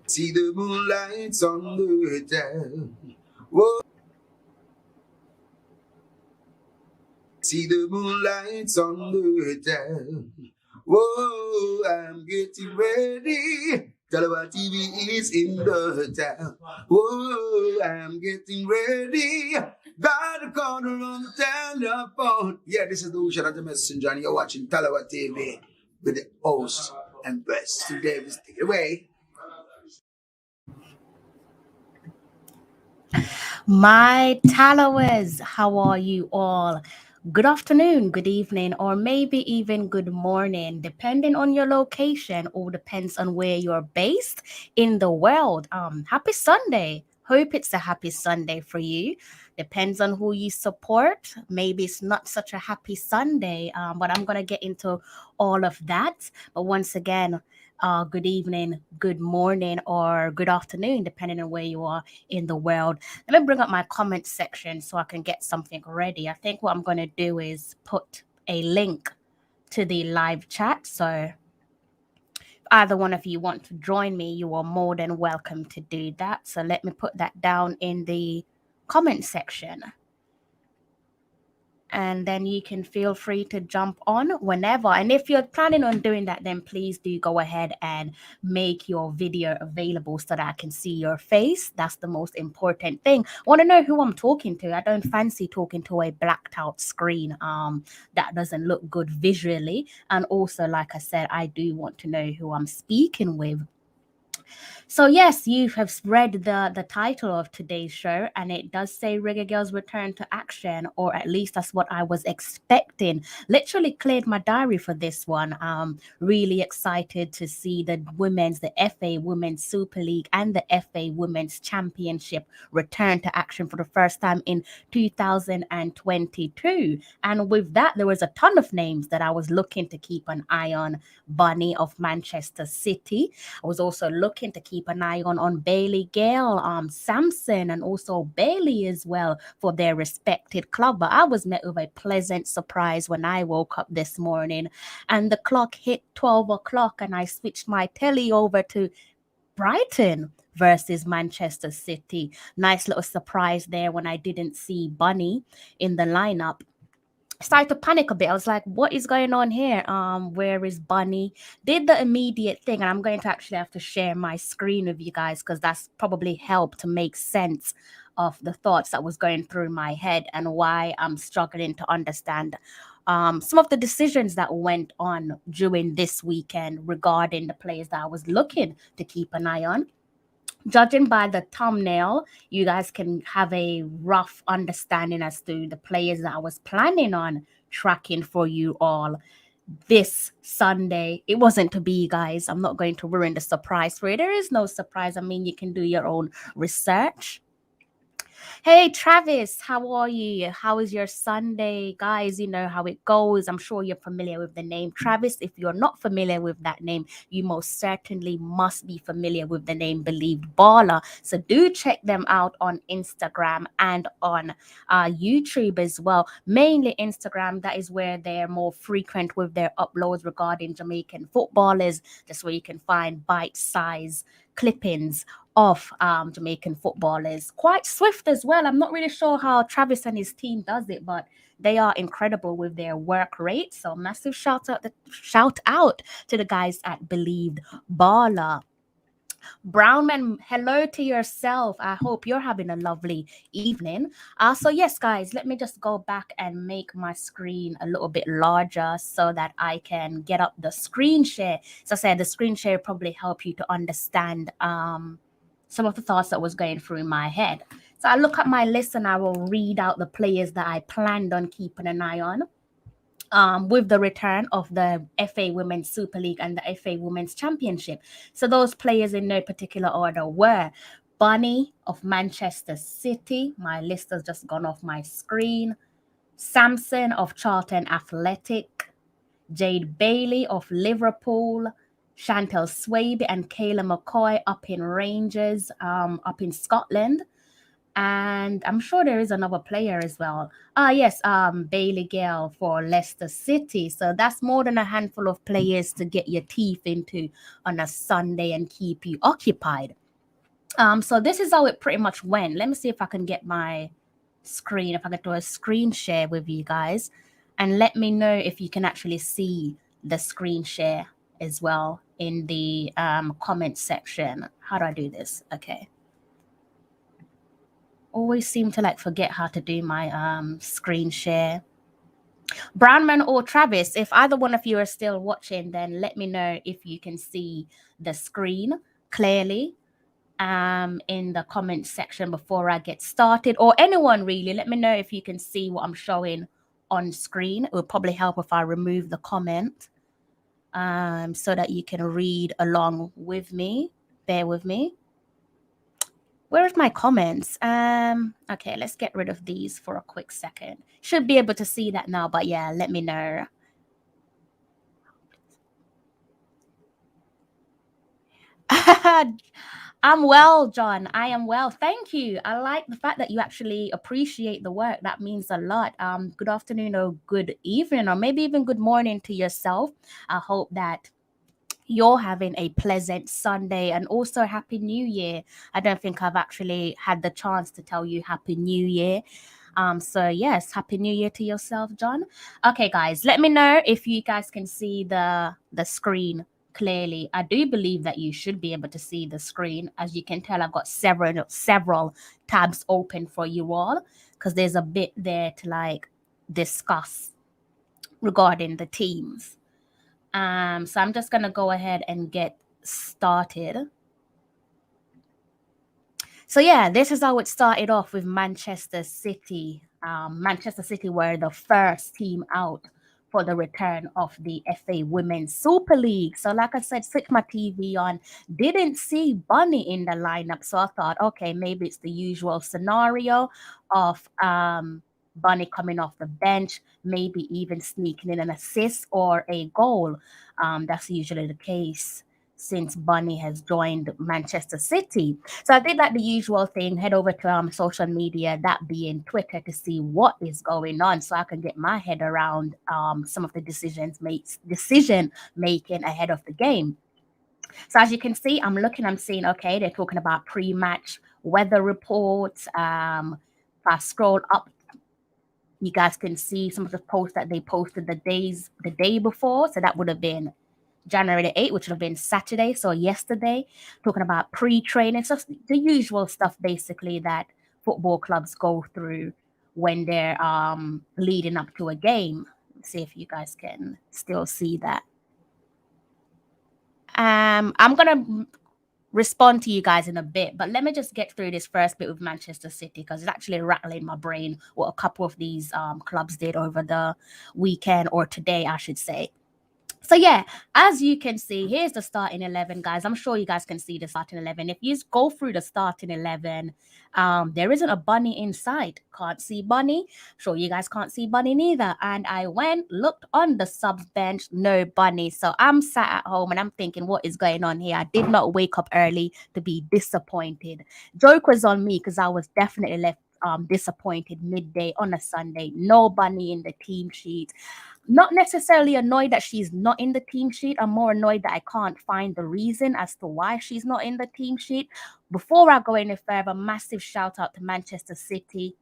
See the moonlights on the town. Whoa. See the moonlights on the town. Whoa, I'm getting ready. Tallawah TV is in the town. Whoa, I'm getting ready. Got a corner on the telephone. Yeah, this is the Ocean of the Messenger, and you're watching Tallawah TV with the host and best. Davis, take it away. My Tallawahs, how are you all? Good afternoon, good evening, or maybe even good morning, depending on your location or depends on where you're based in the world. Happy Sunday. Hope it's a happy Sunday for you. Depends on who you support. Maybe it's not such a happy Sunday, but I'm going to get into all of that. But once again, good evening, good morning, or good afternoon, depending on where you are in the world. Let me bring up my comment section so I can get something ready. I think what I'm going to do is put a link to the live chat. So if either one of you want to join me, you are more than welcome to do that. So let me put that down in the comment section. And then you can feel free to jump on whenever. And if you're planning on doing that, then please do go ahead and make your video available so that I can see your face. That's the most important thing. I want to know who I'm talking to. I don't fancy talking to a blacked out screen that doesn't look good visually. And also, like I said, I do want to know who I'm speaking with. So yes, you have read the title of today's show, and it does say Reggae Girlz return to action, or at least that's what I was expecting. Literally cleared my diary for this one. Really excited to see the FA Women's Super League and the FA Women's Championship return to action for the first time in 2022. And with that, there was a ton of names that I was looking to keep an eye on. Bunny of Manchester City. I was also looking to keep an eye on Bailey-Gayle, Samson, and also Bailey as well for their respected club. But I was met with a pleasant surprise when I woke up this morning and the clock hit 12 o'clock and I switched my telly over to Brighton versus Manchester City. Nice little surprise there when I didn't see Bunny in the lineup. Started to panic a bit. I was like, what is going on here? Where is Bunny? Did the immediate thing, and I'm going to actually have to share my screen with you guys because that's probably helped to make sense of the thoughts that was going through my head and why I'm struggling to understand some of the decisions that went on during this weekend regarding the players that I was looking to keep an eye on. Judging by the thumbnail, you guys can have a rough understanding as to the players that I was planning on tracking for you all this Sunday. It wasn't to be, guys. I'm not going to ruin the surprise for you. There is no surprise. I mean, you can do your own research. Hey, Travis, how are you? How is your Sunday? Guys, you know how it goes. I'm sure you're familiar with the name Travis. If you're not familiar with that name, you most certainly must be familiar with the name Believed Baller. So do check them out on Instagram and on YouTube as well. Mainly Instagram, that is where they're more frequent with their uploads regarding Jamaican footballers. That's where you can find bite-sized clippings of Jamaican footballers. Quite swift as well. I'm not really sure how Travis and his team does it, but they are incredible with their work rate. So massive shout out to the guys at Believed Baller. Brownman, hello to yourself. I hope you're having a lovely evening. So yes, guys, let me just go back and make my screen a little bit larger so that I can get up the screen share. So I said the screen share probably help you to understand some of the thoughts that was going through in my head. So I look at my list and I will read out the players that I planned on keeping an eye on. With the return of the FA Women's Super League and the FA Women's Championship. So those players in no particular order were Bunny of Manchester City. My list has just gone off my screen. Samson of Charlton Athletic. Jade Bailey of Liverpool. Chantel Swaby and Kayla McCoy up in Rangers, up in Scotland. And I'm sure there is another player as well. Yes, Bailey-Gayle for Leicester City. So that's more than a handful of players to get your teeth into on a Sunday and keep you occupied. So this is how it pretty much went. Let me see if I can get my screen, if I can do a screen share with you guys, and let me know if you can actually see the screen share as well in the comment section. How do I do this? Okay. Always seem to like forget how to do my screen share. Brownman or Travis, if either one of you are still watching, then let me know if you can see the screen clearly in the comment section before I get started, or anyone really. Let me know if you can see what I'm showing on screen. It will probably help if I remove the comment so that you can read along with me. Bear with me. Where's my comments? Okay, let's get rid of these for a quick second. Should be able to see that now, but yeah, let me know. I'm well, John. I am well. Thank you. I like the fact that you actually appreciate the work. That means a lot. Good afternoon or good evening, or maybe even good morning to yourself. I hope that you're having a pleasant Sunday and also Happy New Year. I don't think I've actually had the chance to tell you Happy New Year. So yes, Happy New Year to yourself, John. Okay, guys, let me know if you guys can see the screen clearly. I do believe that you should be able to see the screen. As you can tell, I've got several tabs open for you all because there's a bit there to like discuss regarding the teams. So I'm just gonna go ahead and get started. So yeah, this is how it started off with Manchester City. Manchester City were the first team out for the return of the FA Women's Super League. So like I said, switched my TV on, didn't see Bunny in the lineup. So I thought, okay, maybe it's the usual scenario of Bunny coming off the bench, maybe even sneaking in an assist or a goal. That's usually the case since Bunny has joined Manchester City. So I did like the usual thing, head over to social media, that being Twitter, to see what is going on so I can get my head around some of the decision making ahead of the game. So as you can see, I'm seeing, okay, they're talking about pre-match weather reports. If I scroll up, you guys can see some of the posts that they posted the day before. So that would have been January the 8th, which would have been Saturday, so yesterday, talking about pre-training, so the usual stuff basically that football clubs go through when they're leading up to a game. Let's see if you guys can still see that. I'm gonna respond to you guys in a bit, but let me just get through this first bit with Manchester City because it's actually rattling my brain what a couple of these clubs did over the weekend, or today, I should say. So yeah, as you can see, here's the starting 11, guys. I'm sure you guys can see the starting 11. If you go through the starting 11, there isn't a Bunny in sight. Can't see Bunny. Sure, you guys can't see Bunny neither. And I looked on the subs bench, no Bunny. So I'm sat at home and I'm thinking, what is going on here? I did not wake up early to be disappointed. Joke was on me because I was definitely left disappointed midday on a Sunday. No Bunny in the team sheet. Not necessarily annoyed that she's not in the team sheet. I'm more annoyed that I can't find the reason as to why she's not in the team sheet. Before I go any further, massive shout out to Manchester City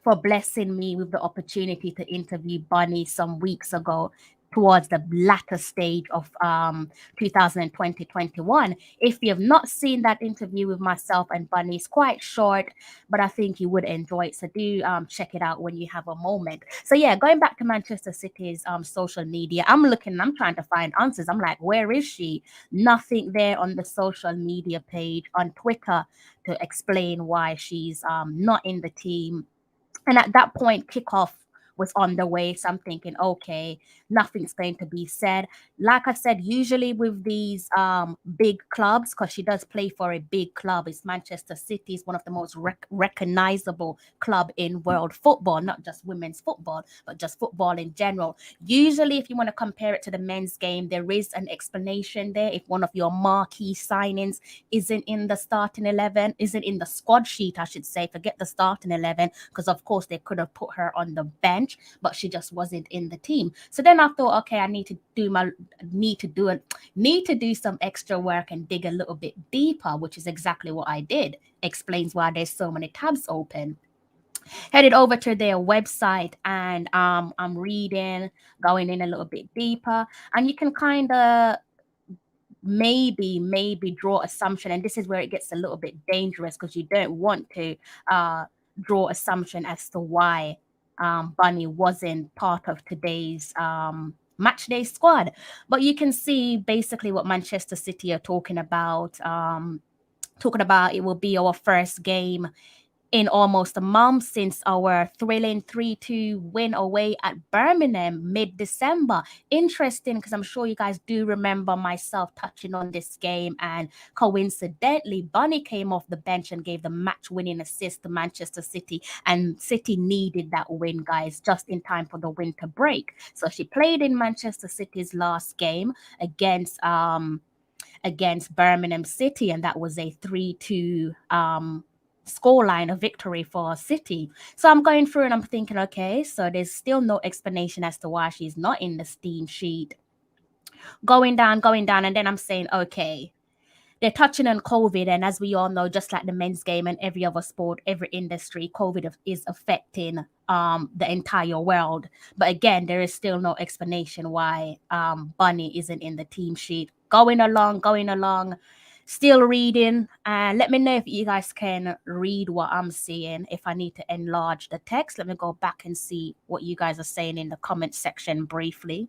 for blessing me with the opportunity to interview Bunny some weeks ago towards the latter stage of 2020-21. If you have not seen that interview with myself and Bunny, it's quite short, but I think you would enjoy it. So do check it out when you have a moment. So yeah, going back to Manchester City's social media, I'm trying to find answers. I'm like, where is she? Nothing there on the social media page on Twitter to explain why she's not in the team. And at that point, kickoff was on the way. So I'm thinking, okay, nothing's going to be said. Like I said, usually with these big clubs, because she does play for a big club, it's Manchester City, is one of the most recognizable club in world football, not just women's football, but just football in general. Usually, if you want to compare it to the men's game, there is an explanation there. If one of your marquee signings isn't in the starting 11, isn't in the squad sheet, I should say, forget the starting 11, because of course they could have put her on the bench, but she just wasn't in the team. So then I thought, okay, I need to do some extra work and dig a little bit deeper, which is exactly what I did. Explains why there's so many tabs open. Headed over to their website, and I'm reading, going in a little bit deeper, and you can kind of maybe draw assumption, and this is where it gets a little bit dangerous, because you don't want to draw assumption as to why Bunny wasn't part of today's match day squad. But you can see basically what Manchester City are talking about. It will be our first game in almost a month since our thrilling 3-2 win away at Birmingham mid-December. Interesting, because I'm sure you guys do remember myself touching on this game, and coincidentally, Bunny came off the bench and gave the match-winning assist to Manchester City, and City needed that win, guys, just in time for the winter break. So she played in Manchester City's last game against Birmingham City, and that was a 3-2 scoreline, a victory for City. So I'm going through and I'm thinking, okay, so there's still no explanation as to why she's not in the steam sheet. Going down, and then I'm saying, okay, they're touching on COVID, and as we all know, just like the men's game and every other sport, every industry, COVID is affecting the entire world. But again, there is still no explanation why Bunny isn't in the team sheet. Going along, still reading. And let me know if you guys can read what I'm seeing. If I need to enlarge the text, let me go back and see what you guys are saying in the comment section briefly.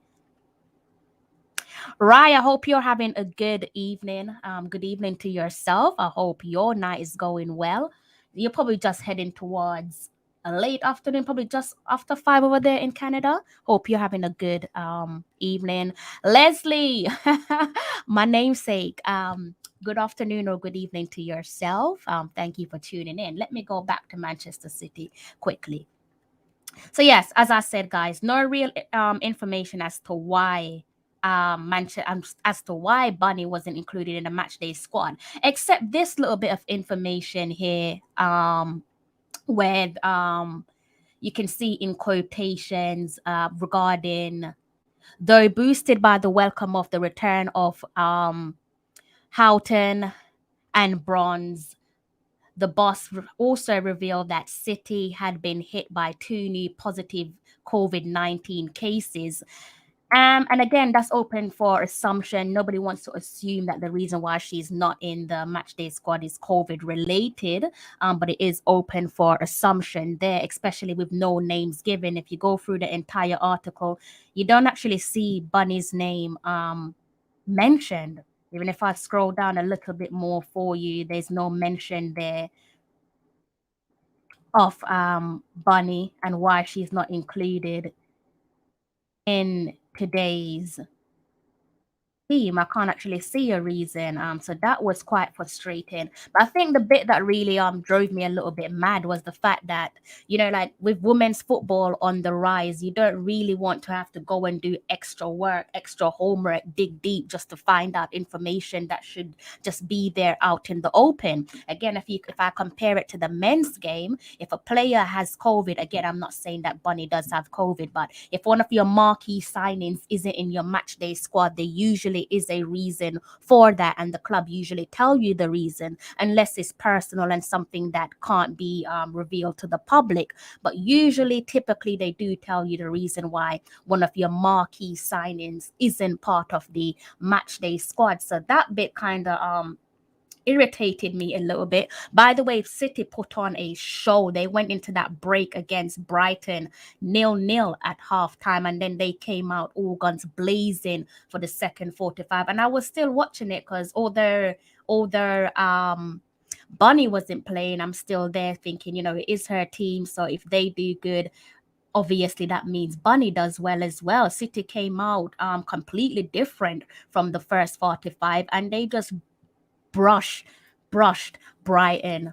Rai, I hope you're having a good evening. Good evening to yourself. I hope your night is going well. You're probably just heading towards a late afternoon, probably just after 5 over there in Canada. Hope you're having a good evening. Leslie, my namesake. Good afternoon or good evening to yourself. Thank you for tuning in. Let me go back to Manchester City quickly. So yes, as I said, guys, no real information as to why as to why Bunny wasn't included in the match day squad, except this little bit of information here, where you can see in quotations regarding, though boosted by the welcome of the return of Houghton and Bronze, the boss also revealed that City had been hit by 2 new positive COVID-19 cases. And again, that's open for assumption. Nobody wants to assume that the reason why she's not in the matchday squad is COVID related, but it is open for assumption there, especially with no names given. If you go through the entire article, you don't actually see Bunny's name mentioned. Even if I scroll down a little bit more for you, there's no mention there of Bunny and why she's not included in today's team. I can't actually see a reason. So that was quite frustrating. But I think the bit that really drove me a little bit mad was the fact that, like with women's football on the rise, you don't really want to have to go and do extra work, extra homework, dig deep just to find out information that should just be there out in the open. Again, if I compare it to the men's game, if a player has COVID, again, I'm not saying that Bunny does have COVID, but if one of your marquee signings isn't in your match day squad, they usually is a reason for that, and the club usually tell you the reason, unless it's personal and something that can't be revealed to the public. But usually, typically, they do tell you the reason why one of your marquee signings isn't part of the match day squad. So that bit kind of irritated me a little bit. By the way, City put on a show. They went into that break against Brighton 0-0 at halftime, and then they came out all guns blazing for the second 45. And I was still watching it because although Bunny wasn't playing, I'm still there thinking, it is her team. So if they do good, obviously that means Bunny does well as well. City came out completely different from the first 45, and they just brush brushed Brighton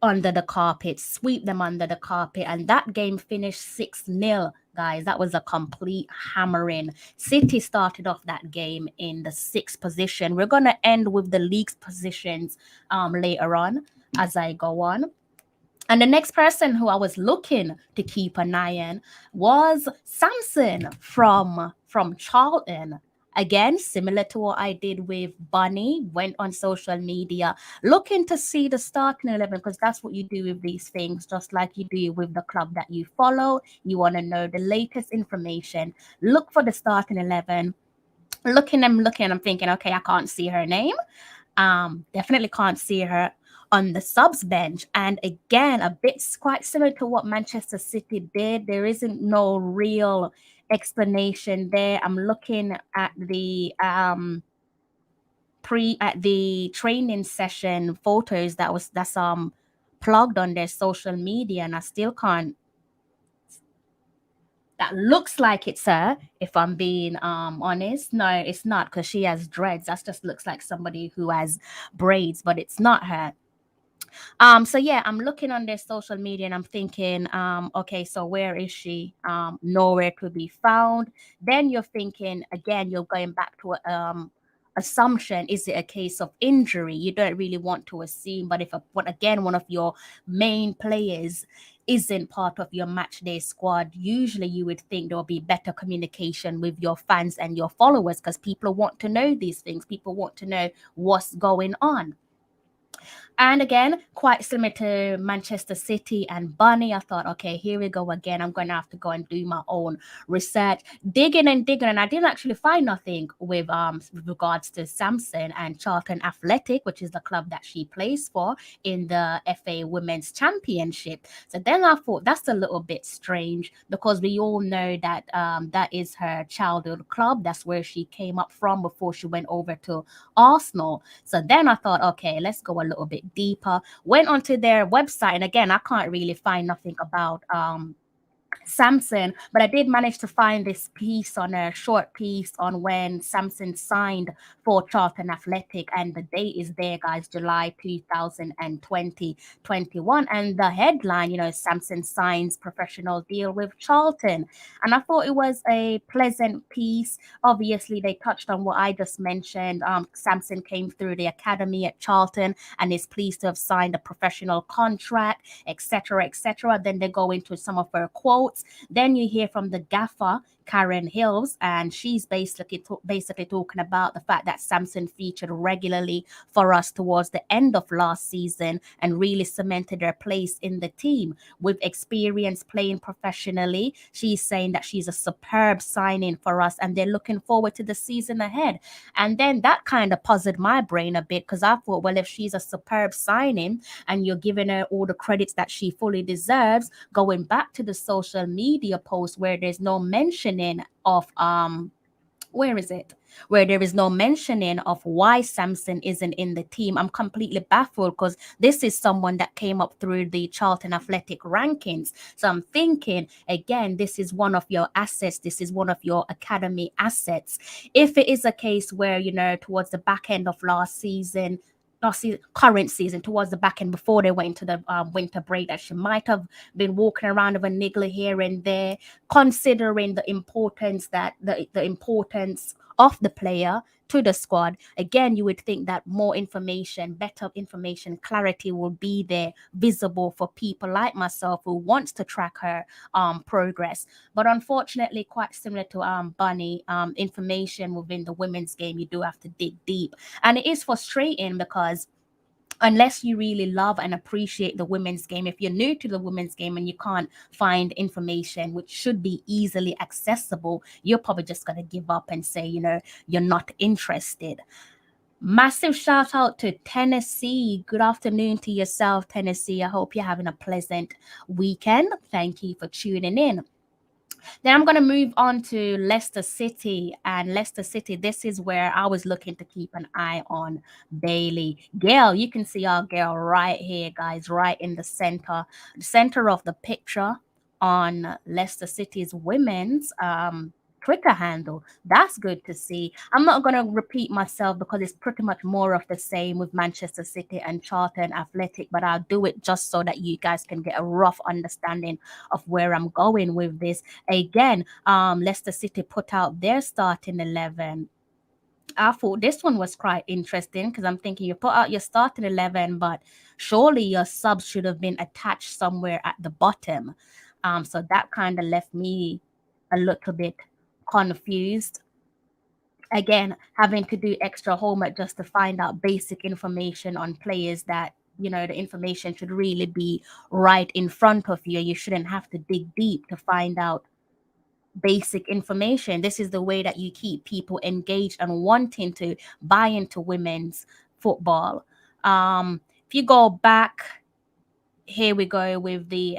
under the carpet, sweep them under the carpet, and that game finished 6-0. Guys, that was a complete hammering. City started off that game in the sixth position. We're gonna end with the league's positions later on as I go on. And the next person who I was looking to keep an eye on was Samson from Charlton. Again, similar to what I did with Bunny, went on social media looking to see the starting 11 because that's what you do with these things, just like you do with the club that you follow. You want to know the latest information. Look for the starting 11. I'm thinking, okay, I can't see her name. Definitely can't see her on the subs bench. And again, a bit quite similar to what Manchester City did. There isn't no real explanation there. I'm looking at the training session photos that's plugged on their social media, and I still can't. That looks like it's her, if I'm being honest. No, it's not, because she has dreads. That just looks like somebody who has braids, but it's not her. So yeah, I'm looking on their social media and I'm thinking, okay, so where is she? Nowhere to be found. Then you're thinking again, you're going back to assumption. Is it a case of injury? You don't really want to assume, but again, one of your main players isn't part of your match day squad, usually you would think there will be better communication with your fans and your followers, because people want to know these things. People want to know what's going on. And again, quite similar to Manchester City and Bunny, I thought, okay, here we go again. I'm going to have to go and do my own research, digging and digging, and I didn't actually find nothing with regards to Samson and Charlton Athletic, which is the club that she plays for in the FA Women's Championship. So then I thought that's a little bit strange, because we all know that that is her childhood club. That's where she came up from before she went over to Arsenal. So then I thought, okay, let's go a little bit deeper. Went onto their website, and again, I can't really find nothing about Samson, but I did manage to find this piece on a short piece on when Samson signed for Charlton Athletic, and the date is there, guys, July 2020 21. And the headline, Samson signs professional deal with Charlton. And I thought it was a pleasant piece. Obviously, they touched on what I just mentioned. Samson came through the academy at Charlton and is pleased to have signed a professional contract, etc., etc. Then they go into some of her quotes. Then you hear from the gaffer, Karen Hills, and she's basically talking about the fact that Samson featured regularly for us towards the end of last season and really cemented her place in the team with experience playing professionally. She's saying that she's a superb signing for us, and they're looking forward to the season ahead. And then that kind of puzzled my brain a bit, because I thought, well, if she's a superb signing and you're giving her all the credits that she fully deserves, going back to the social media post where there's no mentioning of where is it? Where there is no mentioning of why Samson isn't in the team. I'm completely baffled, because this is someone that came up through the Charlton Athletic rankings. So I'm thinking, again, this is one of your assets. This is one of your academy assets. If it is a case where, towards the back end of last season, current season, towards the back end before they went into the winter break, that she might have been walking around with a niggle here and there, considering the importance the importance of the player to the squad. Again, you would think that more information, better information, clarity will be there, visible for people like myself who wants to track her progress. But unfortunately, quite similar to Bunny, information within the women's game, you do have to dig deep. And it is frustrating, because unless you really love and appreciate the women's game, if you're new to the women's game and you can't find information which should be easily accessible, you're probably just going to give up and say, you're not interested. Massive shout out to Tennessee. Good afternoon to yourself, Tennessee. I hope you're having a pleasant weekend. Thank you for tuning in. Then I'm going to move on to Leicester City. And Leicester City, this is where I was looking to keep an eye on Bailey-Gayle. You can see our girl right here, guys, right in the center of the picture. on Leicester City's women's Twitter handle. That's good to see. I'm not going to repeat myself because it's pretty much more of the same with Manchester City and Charlton Athletic, but I'll do it just so that you guys can get a rough understanding of where I'm going with this. Again, Leicester City put out their starting 11. I thought this one was quite interesting because I'm thinking you put out your starting 11, but surely your subs should have been attached somewhere at the bottom. So that kind of left me a little bit confused. Again, having to do extra homework just to find out basic information on players that, the information should really be right in front of you. You shouldn't have to dig deep to find out basic information. This is the way that you keep people engaged and wanting to buy into women's football. If you go back, here we go with the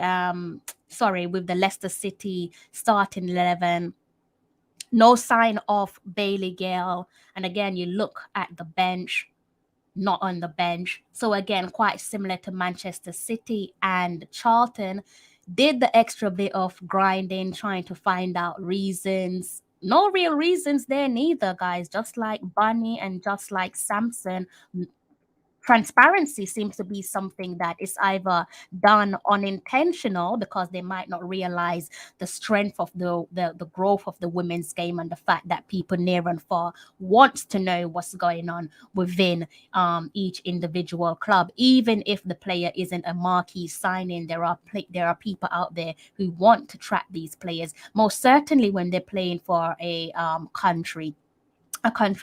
with the Leicester City starting 11. No sign of Bailey-Gayle. And again, you look at the bench, not on the bench. So again, quite similar to Manchester City and Charlton. Did the extra bit of grinding, trying to find out reasons. No real reasons there neither, guys. Just like Bunny and just like Samson, transparency seems to be something that is either done unintentional because they might not realize the strength of the growth of the women's game and the fact that people near and far wants to know what's going on within each individual club. Even if the player isn't a marquee signing, there are people out there who want to track these players, most certainly when they're playing for a country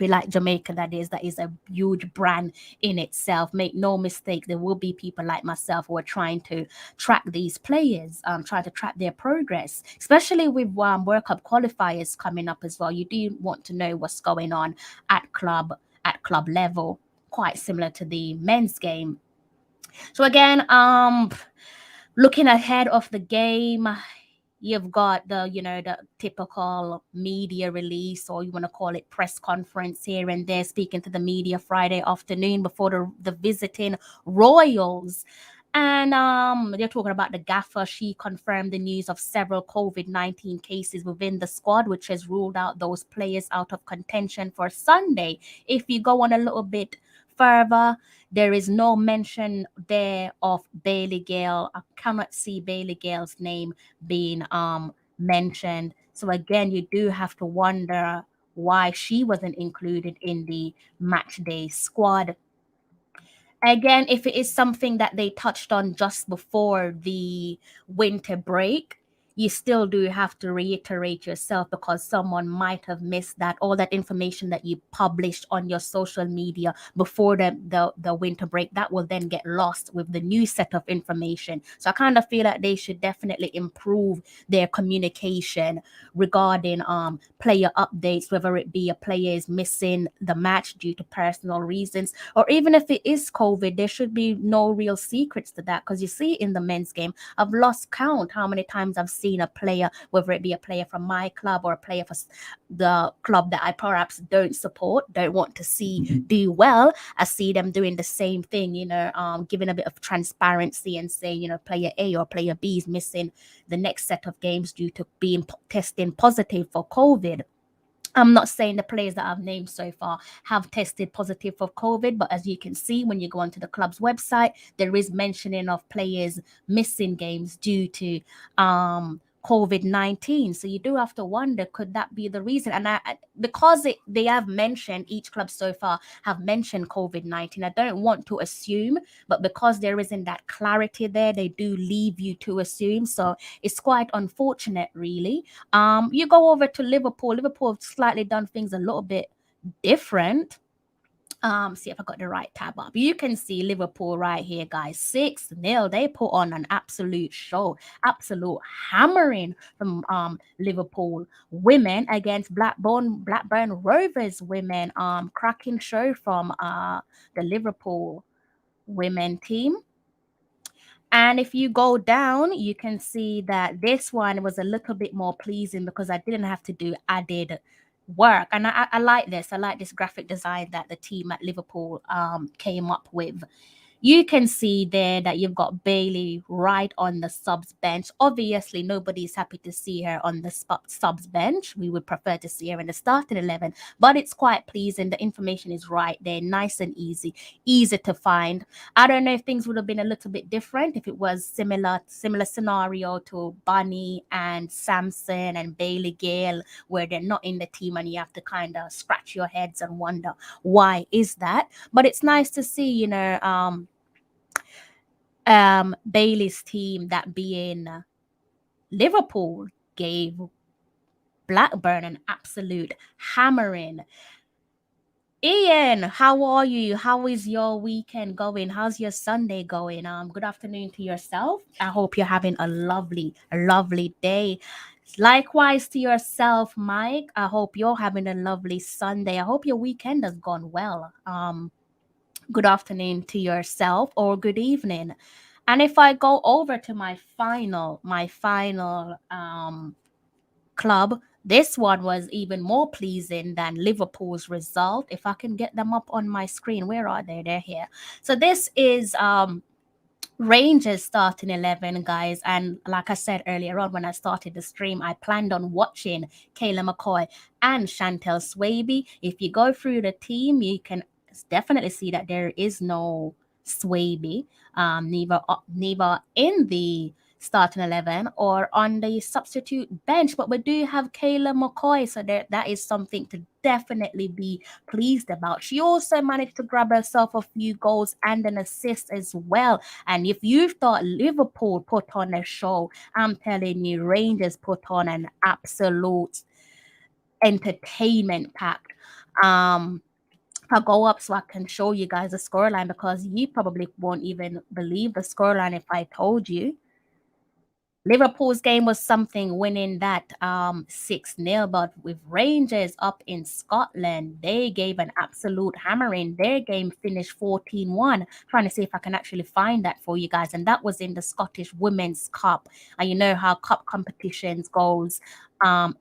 like Jamaica, that is a huge brand in itself. Make no mistake, there will be people like myself who are trying to track these players, try to track their progress, especially with World Cup qualifiers coming up as well. You do want to know what's going on at club level, quite similar to the men's game. So again, looking ahead of the game, you've got the typical media release, or you want to call it press conference here and there, speaking to the media Friday afternoon before the visiting Royals. And they're talking about the gaffer. She confirmed the news of several COVID-19 cases within the squad, which has ruled out those players out of contention for Sunday. If you go on a little bit further, there is no mention there of Bailey-Gayle. I cannot see Bailey-Gayle's name being mentioned. So again, you do have to wonder why she wasn't included in the match day squad. Again, if it is something that they touched on just before the winter break, you still do have to reiterate yourself because someone might have missed that, all that information that you published on your social media before the winter break, that will then get lost with the new set of information. So I kind of feel like they should definitely improve their communication regarding player updates, whether it be a player is missing the match due to personal reasons, or even if it is COVID, there should be no real secrets to that. Because you see, in the men's game, I've lost count how many times I've seen a player, whether it be a player from my club or a player for the club that I perhaps don't support, don't want to see do well. I see them doing the same thing, giving a bit of transparency and saying, player A or player B is missing the next set of games due to being testing positive for COVID. I'm not saying the players that I've named so far have tested positive for COVID, but as you can see, when you go onto the club's website, there is mentioning of players missing games due to COVID-19. So you do have to wonder, could that be the reason? And because they have mentioned, each club so far have mentioned COVID-19, I don't want to assume, but because there isn't that clarity there, they do leave you to assume. So it's quite unfortunate, really. You go over to Liverpool. Liverpool have slightly done things a little bit different. See if I got the right tab up. You can see Liverpool right here, guys. 6-0. They put on an absolute show, absolute hammering from Liverpool women against Blackburn Rovers women. Cracking show from the Liverpool women team. And if you go down, you can see that this one was a little bit more pleasing because I didn't have to do added work. And I like this. I like this graphic design that the team at Liverpool came up with. You can see there that you've got Bailey right on the subs bench. Obviously, nobody's happy to see her on the subs bench. We would prefer to see her in the starting 11, but it's quite pleasing. The information is right there, nice and easy to find. I don't know if things would have been a little bit different if it was similar scenario to Bunny and Samson and Bailey-Gayle, where they're not in the team and you have to kind of scratch your heads and wonder why is that. But it's nice to see, Bailey's team, that being Liverpool, gave Blackburn an absolute hammering. Ian, how are you? How is your weekend going? How's your Sunday going? Good afternoon to yourself. I hope you're having a lovely day. Likewise to yourself, Mike. I hope you're having a lovely Sunday. I hope your weekend has gone well. Good afternoon to yourself, or good evening. And if I go over to my final club, this one was even more pleasing than Liverpool's result. If I can get them up on my screen, where are they? They're here. So this is Rangers starting 11, guys. And like I said earlier on when I started the stream, I planned on watching Kayla McCoy and Chantel Swaby. If you go through the team, you can definitely see that there is no Swaby, neither in the starting 11 or on the substitute bench. But we do have Kayla McCoy, so that is something to definitely be pleased about. She also managed to grab herself a few goals and an assist as well. And if you thought Liverpool put on a show, I'm telling you, Rangers put on an absolute entertainment packed. I'll go up so I can show you guys the scoreline, because you probably won't even believe the scoreline if I told you. Liverpool's game was something, winning that 6-0, but with Rangers up in Scotland, they gave an absolute hammering. Their game finished 14-1. Trying to see if I can actually find that for you guys. And that was in the Scottish Women's Cup. And you know how cup competitions goes.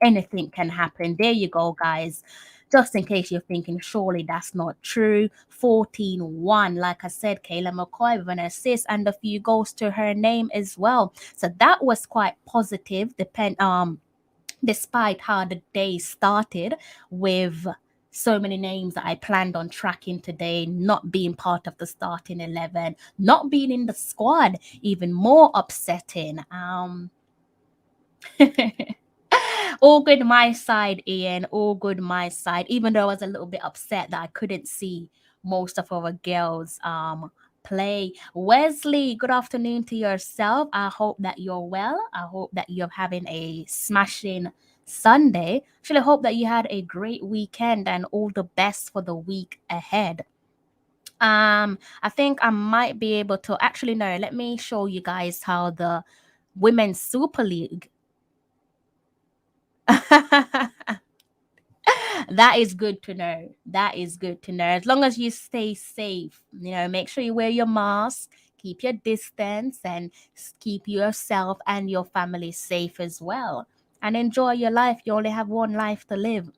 Anything can happen. There you go, guys. Just in case you're thinking, surely that's not true. 14-1. Like I said, Kayla McCoy with an assist and a few goals to her name as well. So that was quite positive, despite how the day started, with so many names that I planned on tracking today not being part of the starting 11, not being in the squad. Even more upsetting. All good my side, Ian. All good my side. Even though I was a little bit upset that I couldn't see most of our girls play. Wesley, good afternoon to yourself. I hope that you're well. I hope that you're having a smashing Sunday. Actually, I hope that you had a great weekend and all the best for the week ahead. I think I might be able to actually no, let me show you guys how the Women's Super League. That is good to know. That is good to know. As long as you stay safe, make sure you wear your mask, keep your distance, and keep yourself and your family safe as well. And enjoy your life. You only have one life to live.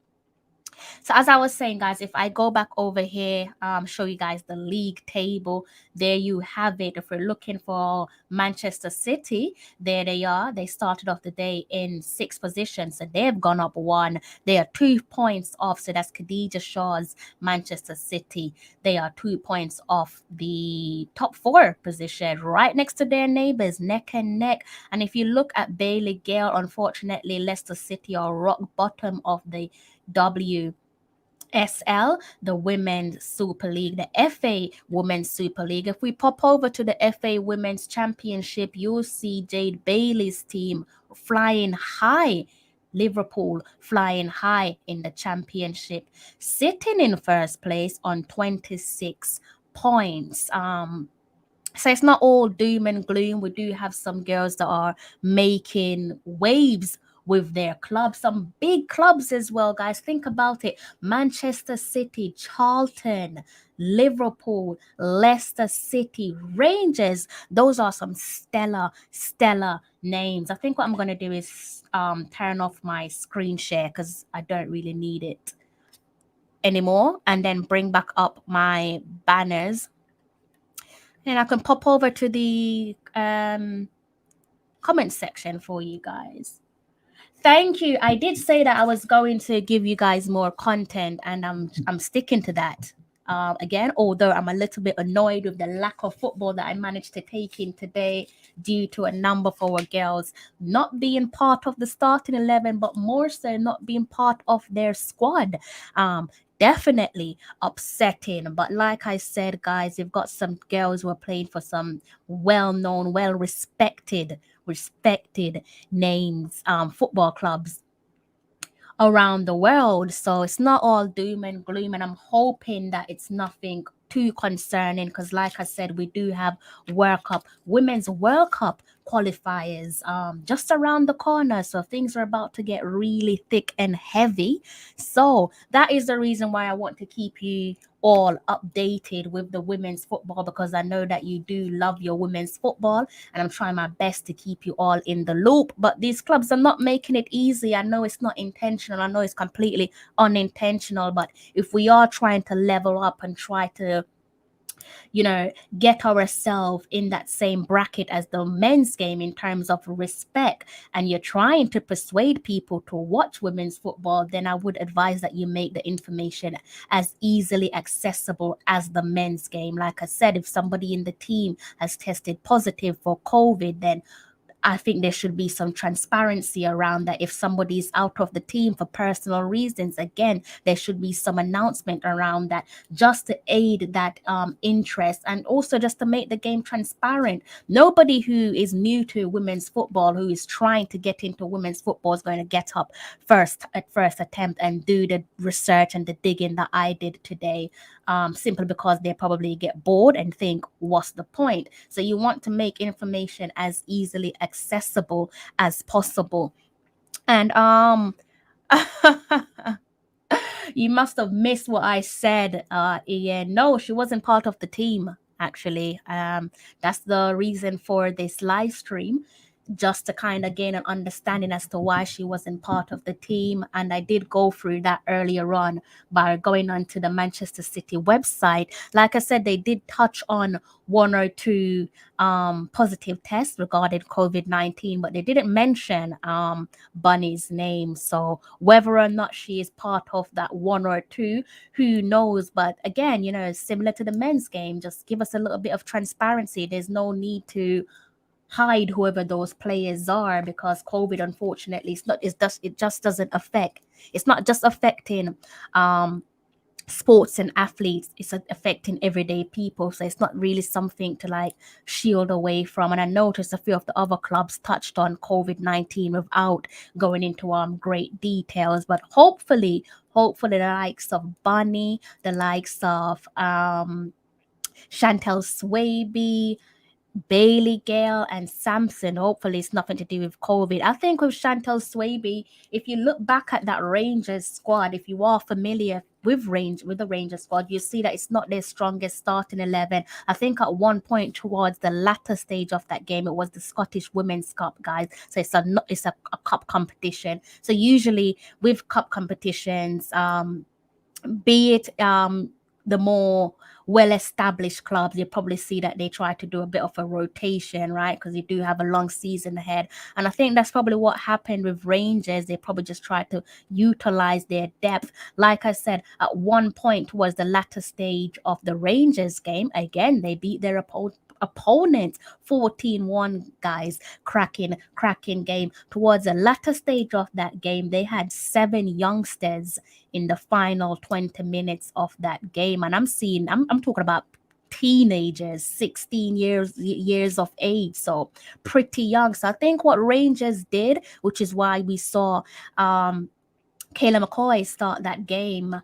So as I was saying, guys, if I go back over here, show you guys the league table. There you have it. If we're looking for Manchester City, there they are. They started off the day in 6th position, so they've gone up one. They are 2 points off. So that's Khadija Shaw's Manchester City. They are 2 points off the top 4 position, right next to their neighbors, neck and neck. And if you look at Bailey-Gayle, unfortunately, Leicester City are rock bottom of the WSL, the Women's Super League, the FA Women's Super League. If we pop over to the FA Women's Championship, you'll see Jade Bailey's team flying high. Liverpool flying high in the championship, sitting in first place on 26 points. So it's not all doom and gloom. We do have some girls that are making waves with their clubs, some big clubs as well, guys. Think about it. Manchester City, Charlton, Liverpool, Leicester City, Rangers. Those are some stellar names. I think what I'm going to do is turn off my screen share because I don't really need it anymore, and then bring back up my banners. And I can pop over to the comment section for you guys. Thank you. I did say that I was going to give you guys more content, and I'm sticking to that. Again, although I'm a little bit annoyed with the lack of football that I managed to take in today due to a number of our girls not being part of the starting 11, but more so not being part of their squad. Definitely upsetting. But like I said, guys, you've got some girls who are playing for some well-known, well-respected names, football clubs around the world. So it's not all doom and gloom. And I'm hoping that it's nothing too concerning because, like I said, we do have World Cup, Women's World Cup qualifiers just around the corner. So things are about to get really thick and heavy. So that is the reason why I want to keep you all updated with the women's football, because I know that you do love your women's football, and I'm trying my best to keep you all in the loop. But these clubs are not making it easy. I know it's not intentional. I know it's completely unintentional. But if we are trying to level up and try to, you know, get ourselves in that same bracket as the men's game in terms of respect, and you're trying to persuade people to watch women's football, then I would advise that you make the information as easily accessible as the men's game. Like I said, if somebody in the team has tested positive for COVID, then I think there should be some transparency around that. If somebody's out of the team for personal reasons, again, there should be some announcement around that, just to aid that interest, and also just to make the game transparent. Nobody who is new to women's football, who is trying to get into women's football, is going to get up first attempt and do the research and the digging that I did today, simply because they probably get bored and think, what's the point? So you want to make information as easily accessible as possible. And you must have missed what I said, Ian. No, she wasn't part of the team, actually. That's the reason for this live stream, just to kind of gain an understanding as to why she wasn't part of the team. And I did go through that earlier on by going onto the Manchester City website. Like I said, they did touch on one or two positive tests regarding COVID-19, but they didn't mention Bunny's name. So whether or not she is part of that one or two, who knows? But again, you know, similar to the men's game, just give us a little bit of transparency. There's no need to hide whoever those players are, because COVID, unfortunately, it just doesn't affect. It's not just affecting um sports and athletes, it's affecting everyday people. So it's not really something to like shield away from. And I noticed a few of the other clubs touched on COVID-19 without going into great details. But hopefully the likes of Bunny, the likes of Chantel Swaby, Bailey-Gayle, and Samson. Hopefully, it's nothing to do with COVID. I think with Chantel Swaby, if you look back at that Rangers squad, if you are familiar with the Rangers squad, you see that it's not their strongest starting 11. I think at one point towards the latter stage of that game, it was the Scottish Women's Cup, guys. So it's a cup competition. So usually with cup competitions, be it the more well-established clubs, you probably see that they try to do a bit of a rotation, right? Because you do have a long season ahead. And I think that's probably what happened with Rangers. They probably just tried to utilize their depth. Like I said, at one point towards the latter stage of the Rangers game, again, they beat their opponent 14-1, guys. Cracking game. Towards the latter stage of that game, they had 7 youngsters in the final 20 minutes of that game. And I'm talking about teenagers, 16 years of age, so pretty young. So I think what Rangers did, which is why we saw Kayla McCoy start that game,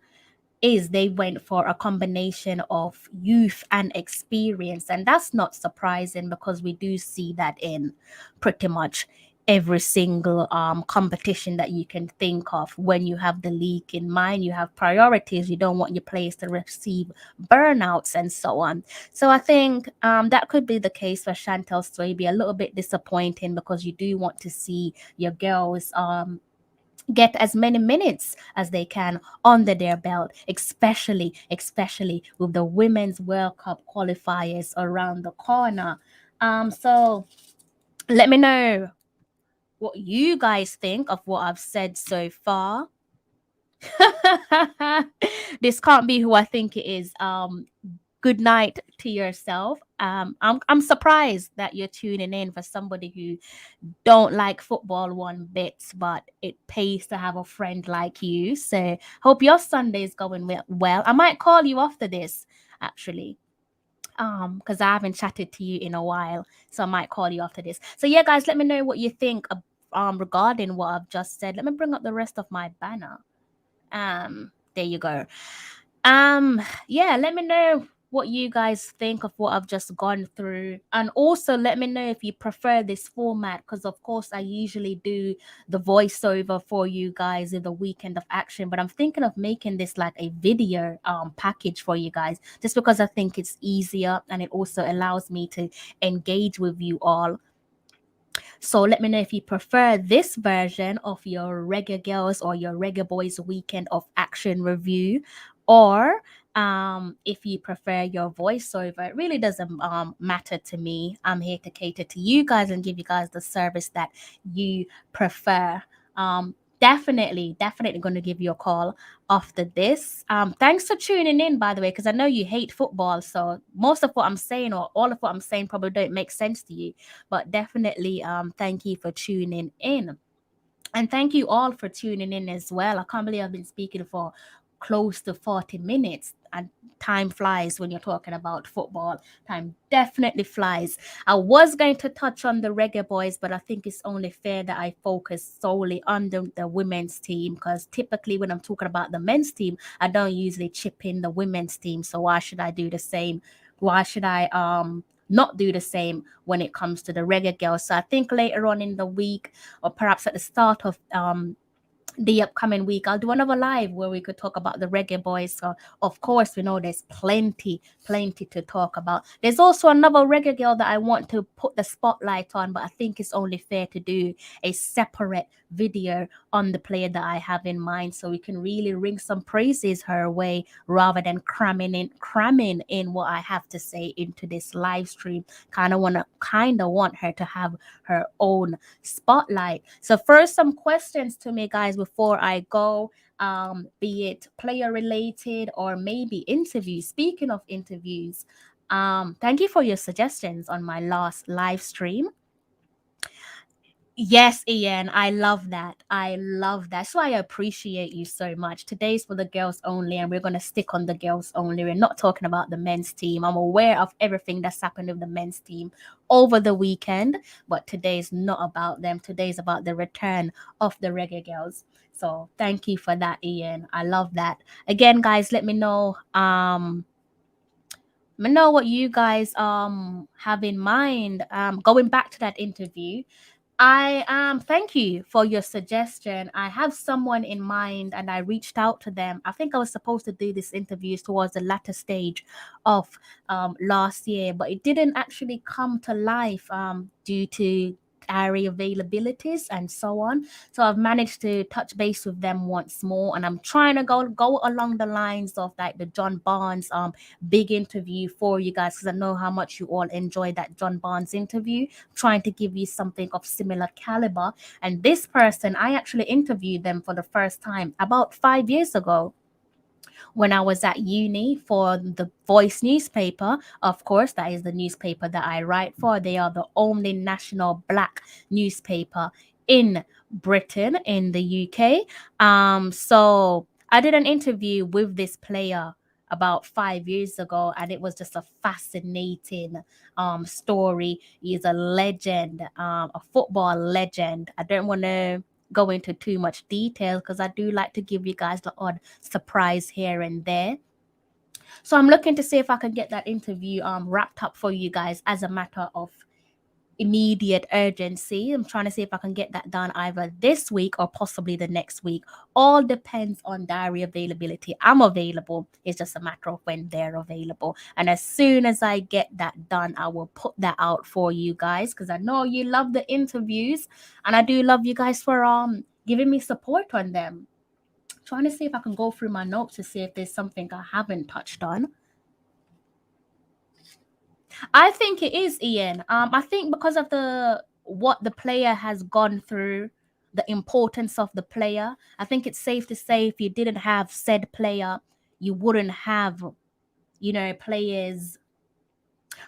is they went for a combination of youth and experience. And that's not surprising, because we do see that in pretty much every single competition that you can think of. When you have the league in mind, you have priorities. You don't want your players to receive burnouts and so on. So I think that could be the case for Chantel Swaby. A little bit disappointing, because you do want to see your girls get as many minutes as they can under their belt, especially with the Women's World Cup qualifiers around the corner. So let me know what you guys think of what I've said so far. This can't be who I think it is. Good night to yourself. I'm surprised that you're tuning in for somebody who don't like football one bit, but it pays to have a friend like you. So hope your Sunday is going well. I might call you after this, actually. Because I haven't chatted to you in a while, so I might call you after this. So yeah, guys, let me know what you think regarding what I've just said. Let me bring up the rest of my banner. There you go. Yeah, let me know what you guys think of what I've just gone through, and also let me know if you prefer this format, because of course I usually do the voiceover for you guys in the weekend of action, but I'm thinking of making this like a video package for you guys, just because I think it's easier and it also allows me to engage with you all. So let me know if you prefer this version of your Reggae Girls or your Reggae Boys weekend of action review, or if you prefer your voiceover. It really doesn't matter to me. I'm here to cater to you guys and give you guys the service that you prefer. Definitely going to give you a call after this. Thanks for tuning in, by the way, because I know you hate football, so most of what I'm saying or all of what I'm saying probably don't make sense to you, but definitely thank you for tuning in. And thank you all for tuning in as well. I can't believe I've been speaking for close to 40 minutes. And time flies when you're talking about football. Time definitely flies. I was going to touch on the Reggae Boys, but I think it's only fair that I focus solely on the women's team, because typically when I'm talking about the men's team, I don't usually chip in the women's team. So why should I do the same? Why should I not do the same when it comes to the Reggae Girls? So I think later on in the week, or perhaps at the start of the upcoming week, I'll do another live where we could talk about the Reggae Boys. So of course we know there's plenty to talk about. There's also another Reggae girl that I want to put the spotlight on, but I think it's only fair to do a separate video on the player that I have in mind, so we can really ring some praises her way rather than cramming in what I have to say into this live stream. Kind of want her to have her own spotlight. So first, some questions to me, guys, before I go. Be it player related or maybe interviews. Speaking of interviews, thank you for your suggestions on my last live stream. Yes, Ian, I love that. I love that. So I appreciate you so much. Today's for the girls only, and we're going to stick on the girls only. We're not talking about the men's team. I'm aware of everything that's happened with the men's team over the weekend, but today's not about them. Today's about the return of the Reggae Girls. So thank you for that, Ian. I love that. Again, guys, let me know. Let me know what you guys have in mind. Going back to that interview, I thank you for your suggestion. I have someone in mind and I reached out to them. I think I was supposed to do this interviews towards the latter stage of last year, but it didn't actually come to life due to area availabilities and so on. So I've managed to touch base with them once more, and I'm trying to go along the lines of like the John Barnes big interview for you guys, because I know how much you all enjoyed that John Barnes interview, trying to give you something of similar caliber. And this person, I actually interviewed them for the first time about 5 years ago when I was at uni for the Voice newspaper. Of course, that is the newspaper that I write for. They are the only national black newspaper in Britain, in the UK. So I did an interview with this player about 5 years ago, and it was just a fascinating story. He's a legend, a football legend. I don't want to go into too much detail because I do like to give you guys the odd surprise here and there. So I'm looking to see if I can get that interview wrapped up for you guys as a matter of immediate urgency. I'm trying to see if I can get that done either this week or possibly the next week. All depends on diary availability. I'm available. It's just a matter of when they're available. And as soon as I get that done, I will put that out for you guys, because I know you love the interviews and I do love you guys for giving me support on them. Trying to see if I can go through my notes to see if there's something I haven't touched on. I think it is, Ian. I think because of the what the player has gone through, the importance of the player, I think it's safe to say if you didn't have said player, you wouldn't have, players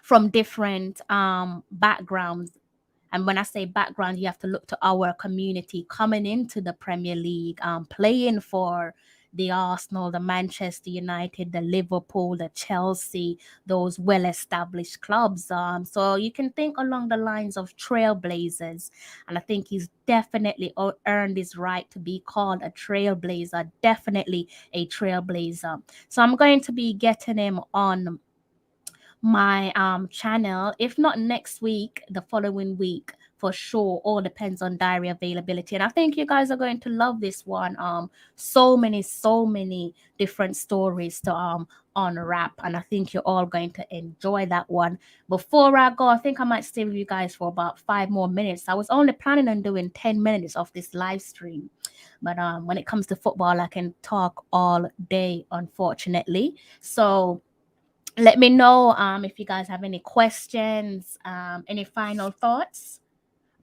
from different backgrounds. And when I say background, you have to look to our community coming into the Premier League, playing for the Arsenal, the Manchester United, the Liverpool, the Chelsea, those well-established clubs. So you can think along the lines of trailblazers. And I think he's definitely earned his right to be called a trailblazer, definitely a trailblazer. So I'm going to be getting him on my channel, if not next week, the following week for sure. All depends on diary availability, and I think you guys are going to love this one. So many different stories to unwrap, and I think you're all going to enjoy that one. Before I go, I think I might stay with you guys for about 5 more minutes. I was only planning on doing 10 minutes of this live stream, but when it comes to football, I can talk all day, unfortunately. So let me know if you guys have any questions, any final thoughts.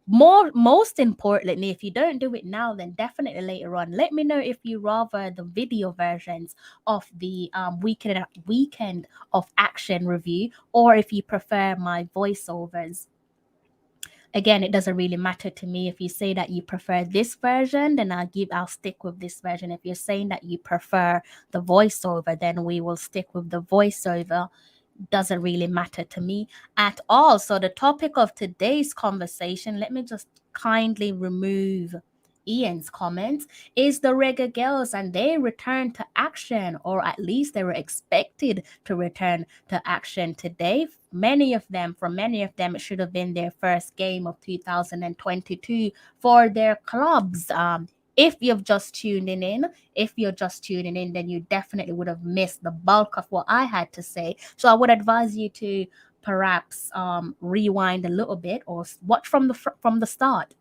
Most importantly, if you don't do it now, then definitely later on. Let me know if you rather the video versions of the weekend of action review, or if you prefer my voiceovers. Again, it doesn't really matter to me. If you say that you prefer this version, then I'll stick with this version. If you're saying that you prefer the voiceover, then we will stick with the voiceover. Doesn't really matter to me at all. So the topic of today's conversation, let me just kindly remove Ian's comments, is the Reggae Girlz, and they returned to action, or at least they were expected to return to action today. For many of them, it should have been their first game of 2022 for their clubs. If you've just tuned in, then you definitely would have missed the bulk of what I had to say. So I would advise you to perhaps rewind a little bit or watch from the start,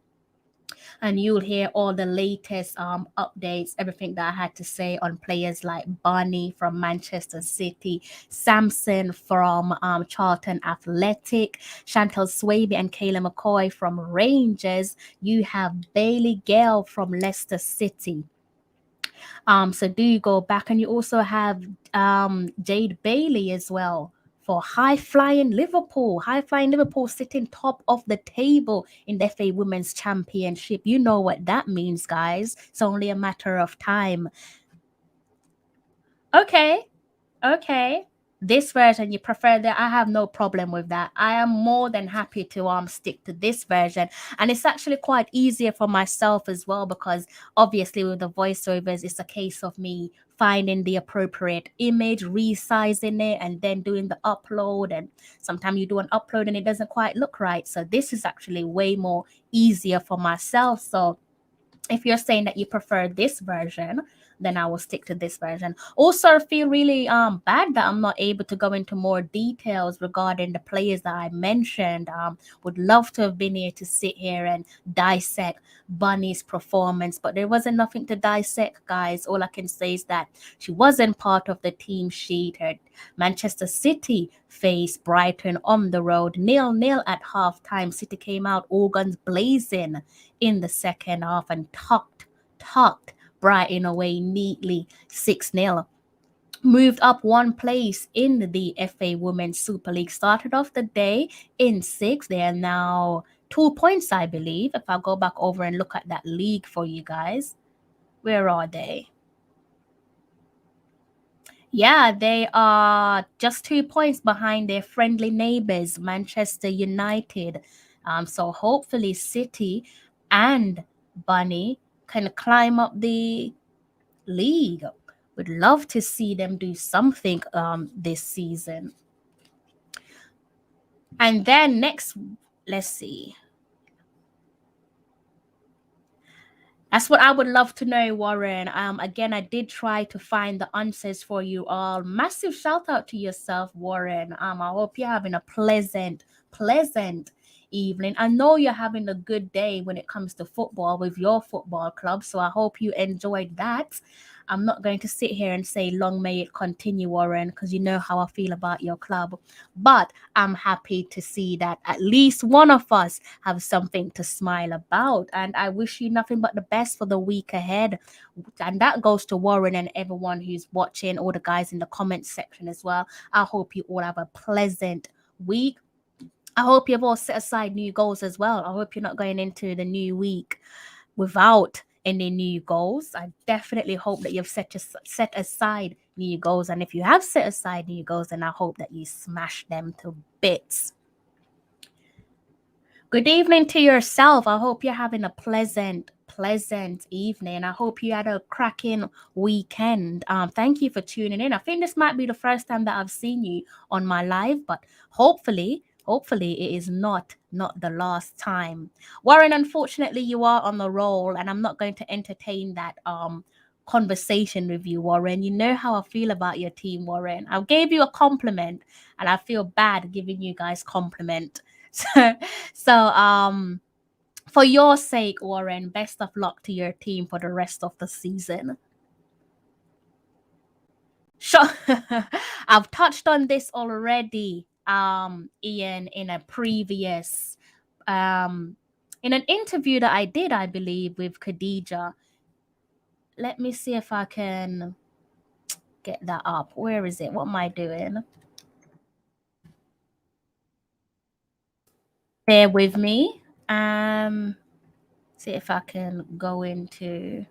and you'll hear all the latest updates, everything that I had to say on players like Barney from Manchester City, Samson from Charlton Athletic, Chantal Swaby and Kayla McCoy from Rangers. You have Bailey-Gayle from Leicester City. So do go back, and you also have Jade Bailey as well for High Flying Liverpool. High Flying Liverpool sitting top of the table in the FA Women's Championship. You know what that means, guys. It's only a matter of time. Okay. This version you prefer that, I have no problem with that. I am more than happy to stick to this version, and it's actually quite easier for myself as well, because obviously with the voiceovers it's a case of me finding the appropriate image, resizing it, and then doing the upload. And sometimes you do an upload and it doesn't quite look right, so this is actually way more easier for myself. So if you're saying that you prefer this version, then I will stick to this version. Also, I feel really bad that I'm not able to go into more details regarding the players that I mentioned. Would love to have been here to sit here and dissect Bunny's performance, but there wasn't nothing to dissect, guys. All I can say is that she wasn't part of the team sheet. Her Manchester City faced Brighton on the road 0-0 at halftime. City came out all guns blazing in the second half and tucked Brighton away neatly 6-0. Moved up one place in the FA Women's Super League. Started off the day in 6th. They are now 2 points, I believe. If I go back over and look at that league for you guys. Where are they? Yeah, they are just 2 points behind their friendly neighbours, Manchester United. So hopefully City and Bunny can climb up the league. Would love to see them do something this season. And then next, let's see. That's what I would love to know, Warren. Again, I did try to find the answers for you all. Massive shout out to yourself, Warren. I hope you're having a pleasant evening. I know you're having a good day when it comes to football with your football club, so I hope you enjoyed that. I'm not going to sit here and say long may it continue, Warren, because you know how I feel about your club. But I'm happy to see that at least one of us have something to smile about. And I wish you nothing but the best for the week ahead. And that goes to Warren and everyone who's watching, all the guys in the comments section as well. I hope you all have a pleasant week. I hope you've all set aside new goals as well. I hope you're not going into the new week without any new goals. I definitely hope that you've set aside new goals. And if you have set aside new goals, then I hope that you smash them to bits. Good evening to yourself. I hope you're having a pleasant evening. I hope you had a cracking weekend. Thank you for tuning in. I think this might be the first time that I've seen you on my live, but hopefully it is not the last time. Warren, unfortunately, you are on the roll, and I'm not going to entertain that conversation with you, Warren. You know how I feel about your team, Warren. I gave you a compliment, and I feel bad giving you guys compliment. So for your sake, Warren, best of luck to your team for the rest of the season. Sure. I've touched on this already, Ian, in a previous in an interview that I did, I believe, with Khadija. Let me see if I can get that up. Where is it? What am I doing? Bear with me. See if I can go into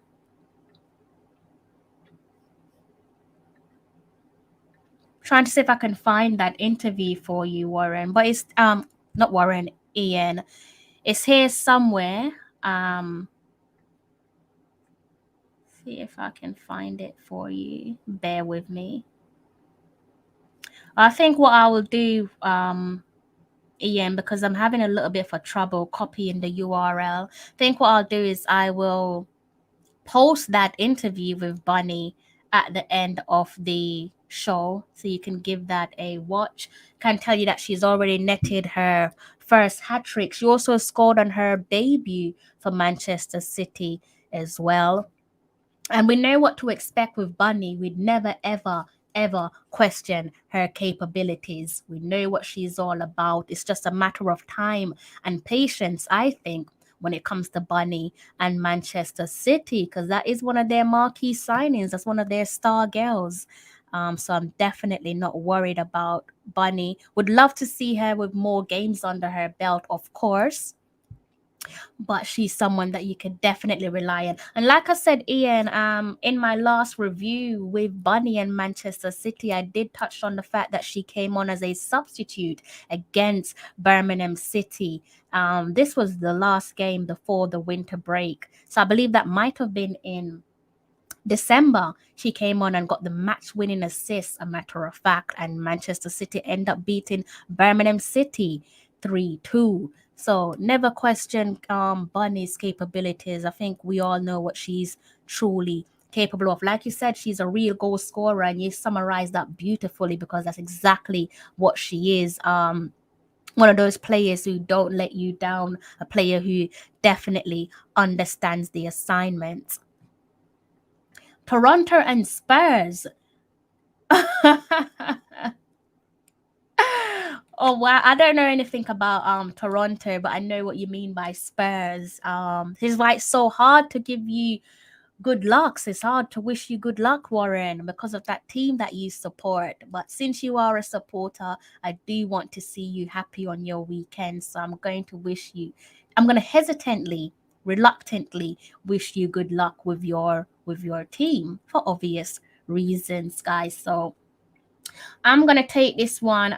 trying to see if I can find that interview for you, Warren. But it's not Warren, Ian. It's here somewhere. See if I can find it for you. Bear with me. I think what I will do, Ian, because I'm having a little bit of a trouble copying the URL. I think what I'll do is I will post that interview with Bunny at the end of the show, so you can give that a watch. Can tell you that she's already netted her first hat trick. She also scored on her debut for Manchester City as well. And we know what to expect with Bunny. We'd never, ever question her capabilities. We know what she's all about. It's just a matter of time and patience, I think, when it comes to Bunny and Manchester City, because that is one of their marquee signings. That's one of their star girls. So I'm definitely not worried about Bunny. Would love to see her with more games under her belt, of course. But she's someone that you can definitely rely on. And like I said, Ian, in my last review with Bunny and Manchester City, I did touch on the fact that she came on as a substitute against Birmingham City. This was the last game before the winter break. So I believe that might have been in December. She came on and got the match-winning assist, a matter of fact, and Manchester City end up beating Birmingham City 3-2. So never question Bunny's capabilities. I think we all know what she's truly capable of. Like you said, she's a real goal scorer, and you summarized that beautifully, because that's exactly what she is. One of those players who don't let you down, a player who definitely understands the assignment. Toronto and Spurs. Oh wow, I don't know anything about Toronto, but I know what you mean by Spurs. It's why it's so hard to give you good lucks. It's hard to wish you good luck, Warren, because of that team that you support. But since you are a supporter, I do want to see you happy on your weekend. So I'm going to hesitantly, reluctantly wish you good luck with your team for obvious reasons, guys. So I'm gonna take this one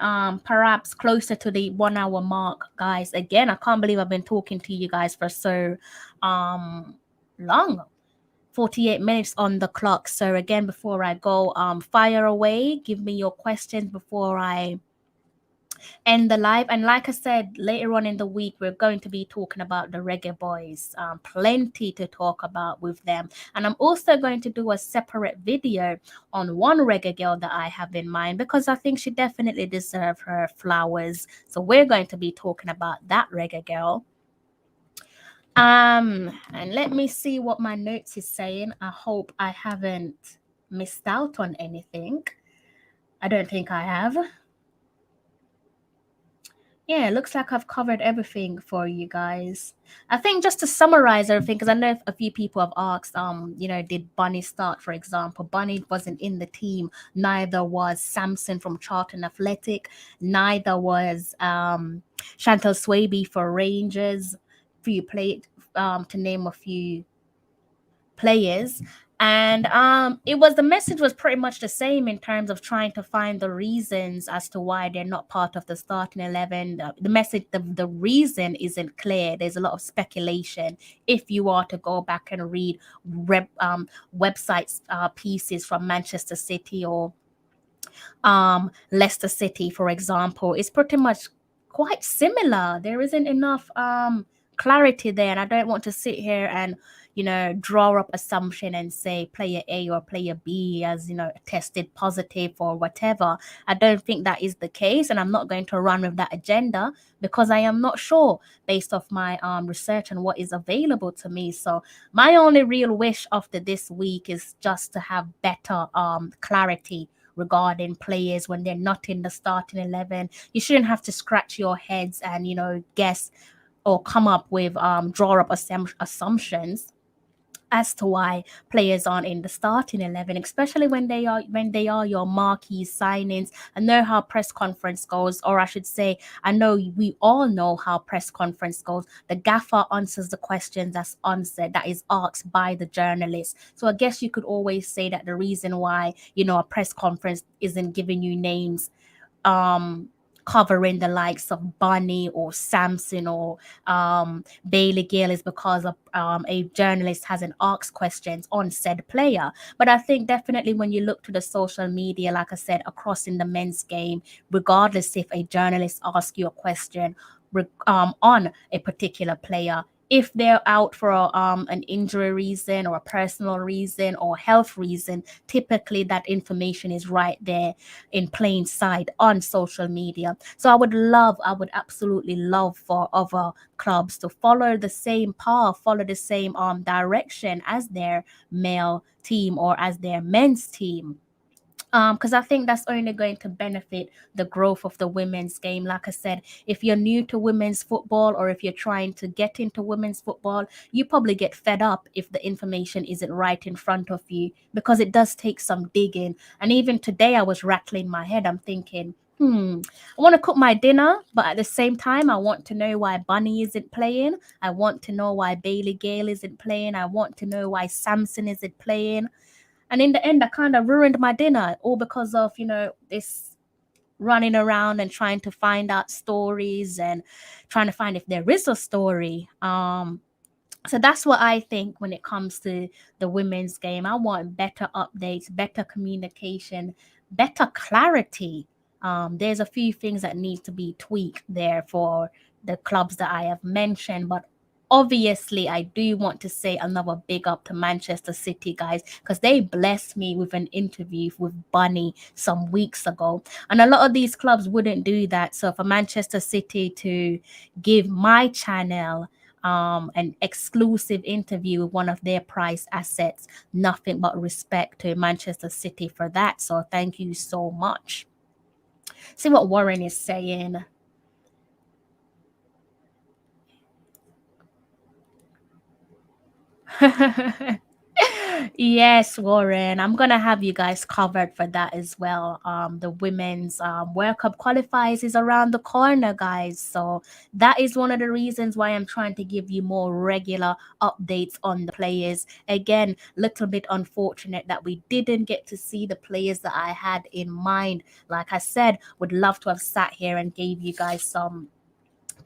perhaps closer to the 1 hour mark, guys. Again, I can't believe I've been talking to you guys for so long. 48 minutes on the clock. So again, before I go, fire away, give me your questions before I end the live. And like I said, later on in the week, we're going to be talking about the Reggae Boys. Plenty to talk about with them. And I'm also going to do a separate video on one Reggae girl that I have in mind because I think she definitely deserves her flowers. So we're going to be talking about that Reggae girl. And let me see what my notes is saying. I hope I haven't missed out on anything. I don't think I have. Yeah, it looks like I've covered everything for you guys. I think just to summarize everything, because I know a few people have asked, did Bunny start, for example? Bunny wasn't in the team, neither was Samson from Charlton Athletic, neither was Chantal Swaby for Rangers, few played to name a few players. And it was the message was pretty much the same in terms of trying to find the reasons as to why they're not part of the starting 11. The message, the reason isn't clear. There's a lot of speculation if you are to go back and read websites pieces from Manchester City or Leicester City, for example. It's pretty much quite similar. There isn't enough clarity there, and I don't want to sit here and draw up assumption and say player A or player B as tested positive or whatever. I don't think that is the case, and I'm not going to run with that agenda because I am not sure based off my research and what is available to me. So my only real wish after this week is just to have better clarity regarding players when they're not in the starting 11. You shouldn't have to scratch your heads and guess or come up with draw up assumptions as to why players aren't in the starting 11, especially when they are your marquee signings. I know how press conference goes, or I should say, I know we all know how press conference goes. The gaffer answers the questions that's answered, that is asked by the journalist. So I guess you could always say that the reason why a press conference isn't giving you names covering the likes of Bunny or Samson or Bailey-Gayle is because of a journalist hasn't asked questions on said player. But I think definitely when you look to the social media, like I said, across in the men's game, regardless if a journalist asks you a question on a particular player, if they're out for an injury reason or a personal reason or health reason, typically that information is right there in plain sight on social media. So I would absolutely love for other clubs to follow the same path, follow the same direction as their male team or as their men's team. Because I think that's only going to benefit the growth of the women's game. Like I said, if you're new to women's football or if you're trying to get into women's football, you probably get fed up if the information isn't right in front of you because it does take some digging. And even today, I was rattling my head. I'm thinking, I want to cook my dinner, but at the same time, I want to know why Bunny isn't playing. I want to know why Bailey-Gayle isn't playing. I want to know why Samson isn't playing. And in the end, I kind of ruined my dinner all because of, this running around and trying to find out stories and trying to find if there is a story. So that's what I think when it comes to the women's game. I want better updates, better communication, better clarity. There's a few things that need to be tweaked there for the clubs that I have mentioned, but obviously I do want to say another big up to Manchester City, guys, because they blessed me with an interview with Bunny some weeks ago, and a lot of these clubs wouldn't do that. So for Manchester City to give my channel an exclusive interview with one of their prized assets, nothing but respect to Manchester City for that. So thank you so much. See what Warren is saying. Yes, Warren. I'm gonna have you guys covered for that as well. The women's World Cup qualifiers is around the corner, guys. So that is one of the reasons why I'm trying to give you more regular updates on the players. Again, little bit unfortunate that we didn't get to see the players that I had in mind. Like I said, would love to have sat here and gave you guys some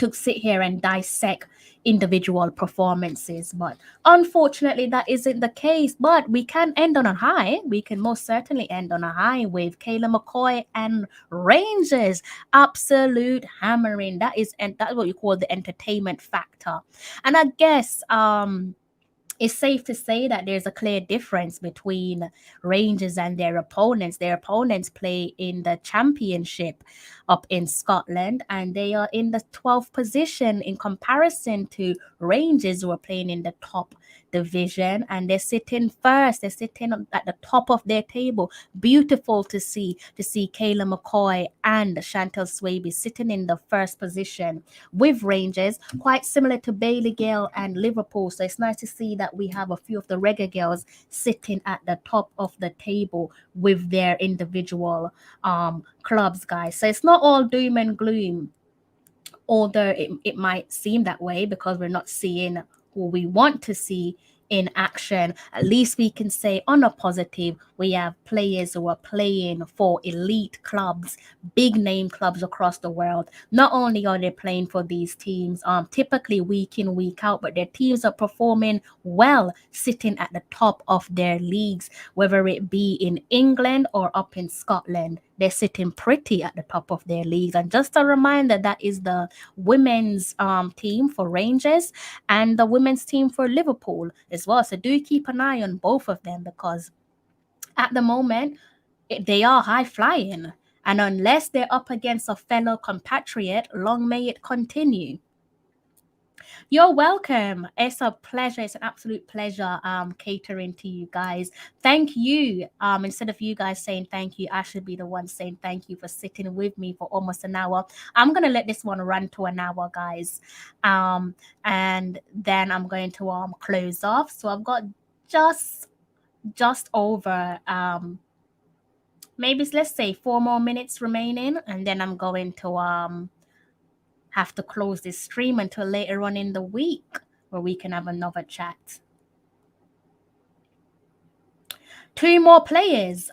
to sit here and dissect individual performances. But unfortunately, that isn't the case. But we can end on a high. We can most certainly end on a high with Kayla McCoy and Rangers. Absolute hammering. That is, and that's what you call the entertainment factor. And I guess it's safe to say that there's a clear difference between Rangers and their opponents. Their opponents play in the championship up in Scotland, and they are in the 12th position in comparison to Rangers, who are playing in the top division, and they're sitting first. They're sitting at the top of their table. Beautiful to see Kayla McCoy and Chantel Swaby sitting in the first position with Rangers, quite similar to Bailey-Gayle and Liverpool. So it's nice to see that we have a few of the Reggae Girls sitting at the top of the table with their individual clubs, guys. So it's not all doom and gloom, although it might seem that way because we're not seeing who we want to see in action. At least we can say on a positive, we have players who are playing for elite clubs, big name clubs across the world. Not only are they playing for these teams typically week in, week out, but their teams are performing well, sitting at the top of their leagues, whether it be in England or up in Scotland. They're sitting pretty at the top of their leagues. And just a reminder, that is the women's team for Rangers and the women's team for Liverpool as well. So do keep an eye on both of them, because at the moment they are high flying. And unless they're up against a fellow compatriot, long may it continue. You're welcome. It's a pleasure. It's an absolute pleasure catering to you guys. Thank you. Instead of you guys saying thank you, I should be the one saying thank you for sitting with me for almost an hour. I'm gonna let this one run to an hour, guys. And then I'm going to close off. So I've got just over maybe let's say 4 more minutes remaining, and then I'm going to have to close this stream until later on in the week where we can have another chat. 2 more players.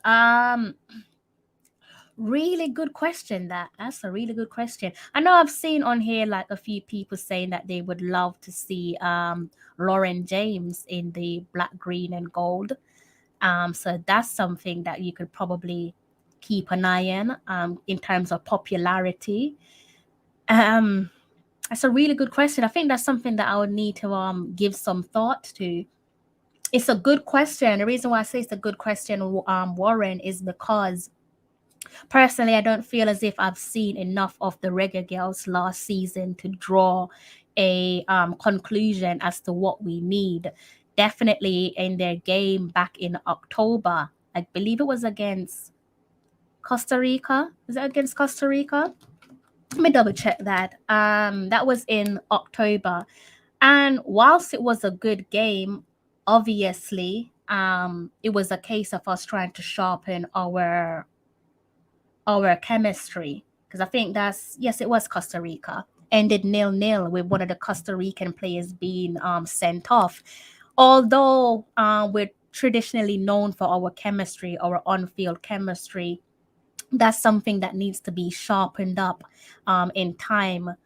Really good question. That's a really good question. I know I've seen on here like a few people saying that they would love to see Lauren James in the black, green, and gold. So that's something that you could probably keep an eye on in terms of popularity. That's a really good question. I think that's something that I would need to give some thought to. It's a good question. The reason why I say it's a good question, Warren, is because personally, I don't feel as if I've seen enough of the Reggae Girls last season to draw a conclusion as to what we need. Definitely in their game back in October, I believe it was against Costa Rica. Was it against Costa Rica? Let me double check that. That was in October. And whilst it was a good game, obviously, it was a case of us trying to sharpen our chemistry. Because I think yes, it was Costa Rica. Ended 0-0 with one of the Costa Rican players being sent off. Although we're traditionally known for our chemistry, our on-field chemistry, that's something that needs to be sharpened up in time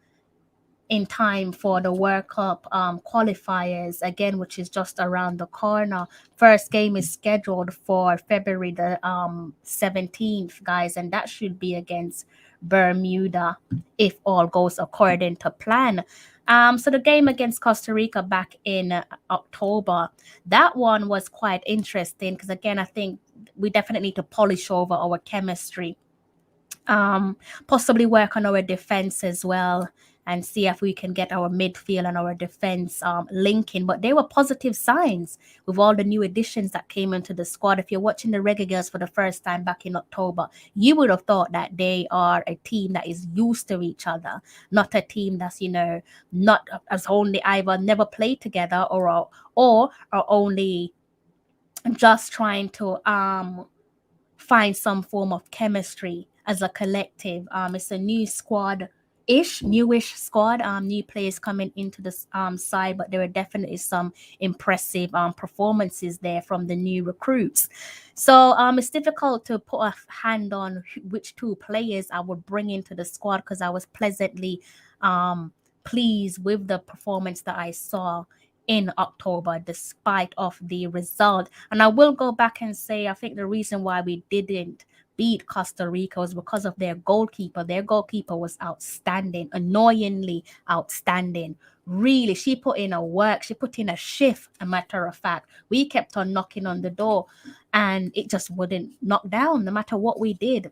for the World Cup qualifiers again, which is just around the corner. First game is scheduled for February the 17th, guys, and that should be against Bermuda if all goes according to plan. So the game against Costa Rica back in October, that one was quite interesting because again, I think we definitely need to polish over our chemistry, possibly work on our defense as well, and see if we can get our midfield and our defense linking. But there were positive signs with all the new additions that came into the squad. If you're watching the Reggae Girls for the first time back in October, you would have thought that they are a team that is used to each other, not a team that's, not as only either never played together or are only just trying to find some form of chemistry as a collective. It's a new squad. Newish squad, new players coming into the side, but there are definitely some impressive performances there from the new recruits. So it's difficult to put a hand on which 2 players I would bring into the squad, because I was pleasantly pleased with the performance that I saw in October, despite of the result. And I will go back and say, I think the reason why we didn't beat Costa Rica was because of their goalkeeper. Their goalkeeper was outstanding, annoyingly outstanding. Really, she put in a work, she put in a shift, a matter of fact. We kept on knocking on the door and it just wouldn't knock down no matter what we did.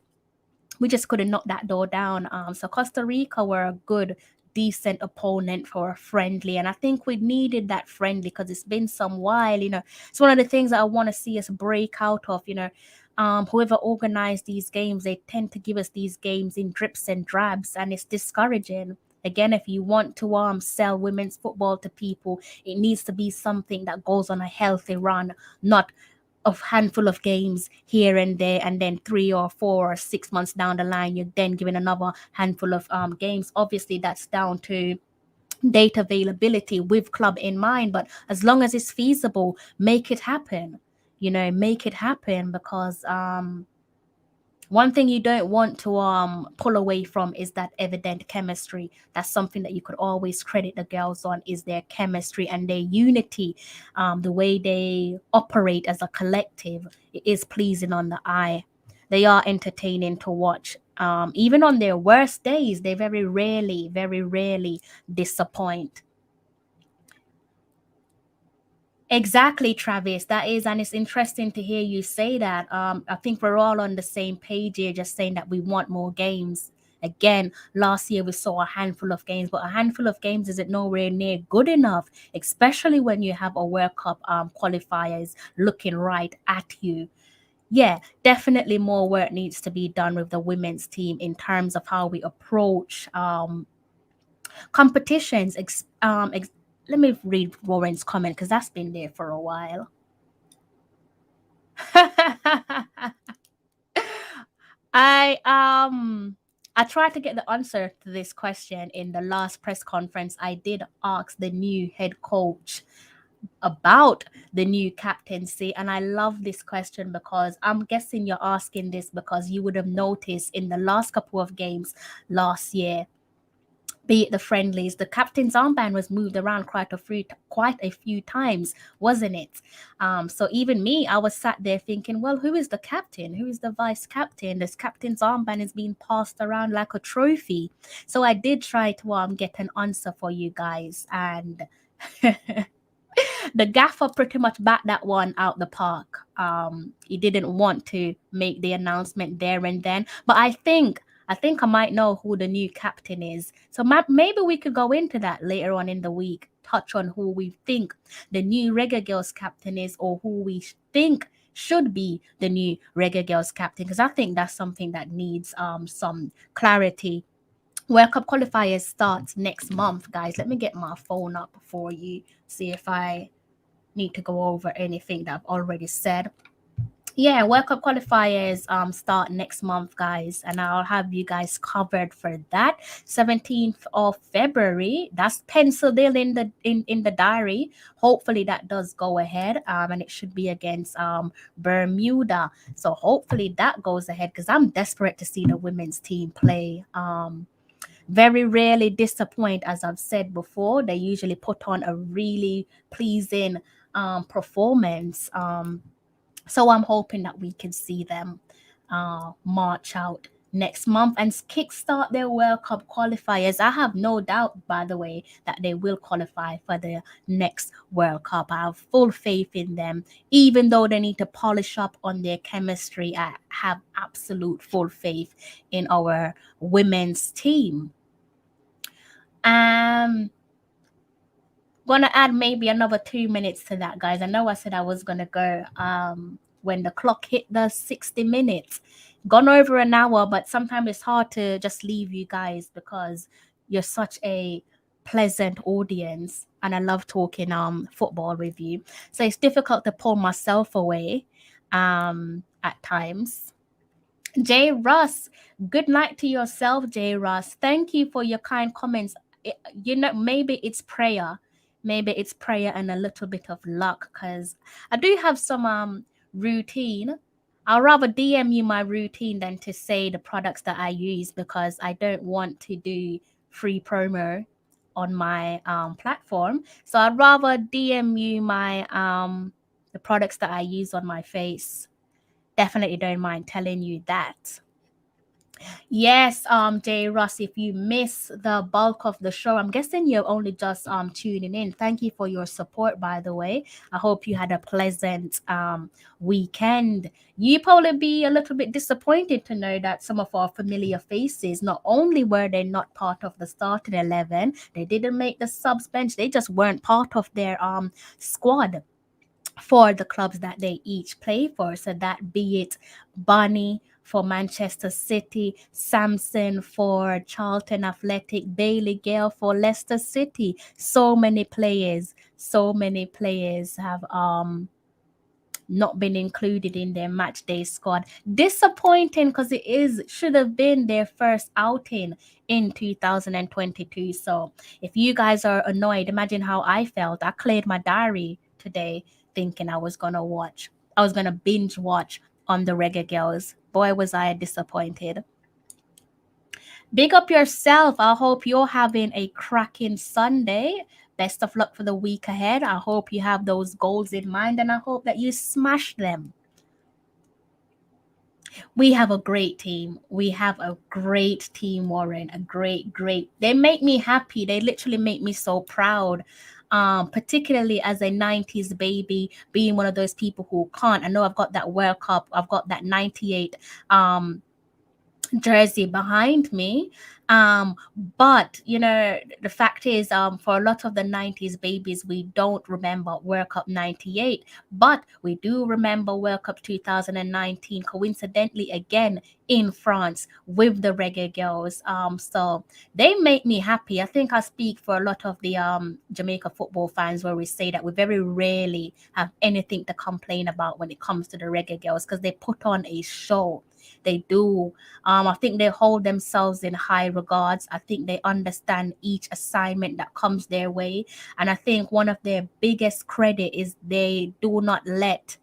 We just couldn't knock that door down. So Costa Rica were a good, decent opponent for a friendly, and I think we needed that friendly because it's been some while. It's one of the things that I want to see us break out of. Whoever organized these games, they tend to give us these games in drips and drabs, and it's discouraging. Again, if you want to sell women's football to people, it needs to be something that goes on a healthy run, not a handful of games here and there, and then 3 or 4 or 6 months down the line, you're then given another handful of games. Obviously, that's down to data availability with club in mind, but as long as it's feasible, make it happen. Make it happen, because one thing you don't want to pull away from is that evident chemistry. That's something that you could always credit the girls on, is their chemistry and their unity. The way they operate as a collective, it is pleasing on the eye. They are entertaining to watch. Even on their worst days, they very rarely disappoint. Exactly, Travis. That is, and it's interesting to hear you say that. I think we're all on the same page here, just saying that we want more games. Again, last year we saw a handful of games, but a handful of games isn't nowhere near good enough, especially when you have a World Cup qualifiers looking right at you. Yeah, definitely more work needs to be done with the women's team in terms of how we approach competitions. Let me read Warren's comment because that's been there for a while. I I tried to get the answer to this question in the last press conference. I did ask the new head coach about the new captaincy, and I love this question because I'm guessing you're asking this because you would have noticed in the last couple of games last year, be it the friendlies, the captain's armband was moved around quite a few times, wasn't it? So even me, I was sat there thinking, well, who is the captain? Who is the vice captain? This captain's armband is being passed around like a trophy. So I did try to get an answer for you guys, and the gaffer pretty much backed that one out the park. He didn't want to make the announcement there and then, but I think I might know who the new captain is. So maybe we could go into that later on in the week, touch on who we think the new Reggae Girlz captain is, or who we think should be the new Reggae Girlz captain, because I think that's something that needs some clarity. World Cup qualifiers starts next month, guys. Let me get my phone up for you, see if I need to go over anything that I've already said. Yeah, World Cup qualifiers start next month, guys, and I'll have you guys covered for that. 17th of February. That's penciled in the diary. Hopefully that does go ahead. And it should be against Bermuda. So hopefully that goes ahead, because I'm desperate to see the women's team play. Very rarely disappoint, as I've said before. They usually put on a really pleasing performance. So I'm hoping that we can see them march out next month and kickstart their World Cup qualifiers. I have no doubt, by the way, that they will qualify for the next World Cup. I have full faith in them. Even though they need to polish up on their chemistry, I have absolute full faith in our women's team. Gonna add maybe another 2 minutes to that, guys. I know I said I was gonna go when the clock hit the 60 minutes. Gone over an hour, but sometimes it's hard to just leave you guys because you're such a pleasant audience and I love talking football with you. So it's difficult to pull myself away at times. Jay Russ, good night to yourself, Jay Russ. Thank you for your kind comments. Maybe it's prayer. Maybe it's prayer and a little bit of luck, because I do have some routine. I'll rather DM you my routine than to say the products that I use, because I don't want to do free promo on my platform. So I'd rather DM you my the products that I use on my face. Definitely don't mind telling you that. Yes, Jay Ross, if you miss the bulk of the show, I'm guessing you're only just tuning in. Thank you for your support, by the way. I hope you had a pleasant weekend. You probably be a little bit disappointed to know that some of our familiar faces, not only were they not part of the starting 11, they didn't make the subs bench, they just weren't part of their squad for the clubs that they each play for. So that be it Bunny for Manchester City, Samson for Charlton Athletic, Bailey-Gayle for Leicester City. So many players have not been included in their match day squad. Disappointing because should have been their first outing in 2022. So if you guys are annoyed, imagine how I felt. I cleared my diary today thinking I was gonna binge watch on the Reggae Girlz. Boy, was I disappointed. Big up yourself. I hope you're having a cracking Sunday. Best of luck for the week ahead. I hope you have those goals in mind and I hope that you smash them. We have a great team. We have a great team, Warren. A great. They make me happy. They literally make me so proud. Particularly as a 90s baby, being one of those people who can't. I know I've got that World Cup, I've got that 98 jersey behind me, but the fact is, for a lot of the 90s babies, we don't remember World Cup 98, but we do remember World Cup 2019, coincidentally again in France with the Reggae Girlz. So they make me happy. I think I speak for a lot of the Jamaica football fans where we say that we very rarely have anything to complain about when it comes to the Reggae Girlz, because they put on a show. They do. I think they hold themselves in high regards. I think they understand each assignment that comes their way. And I think one of their biggest credit is they do not let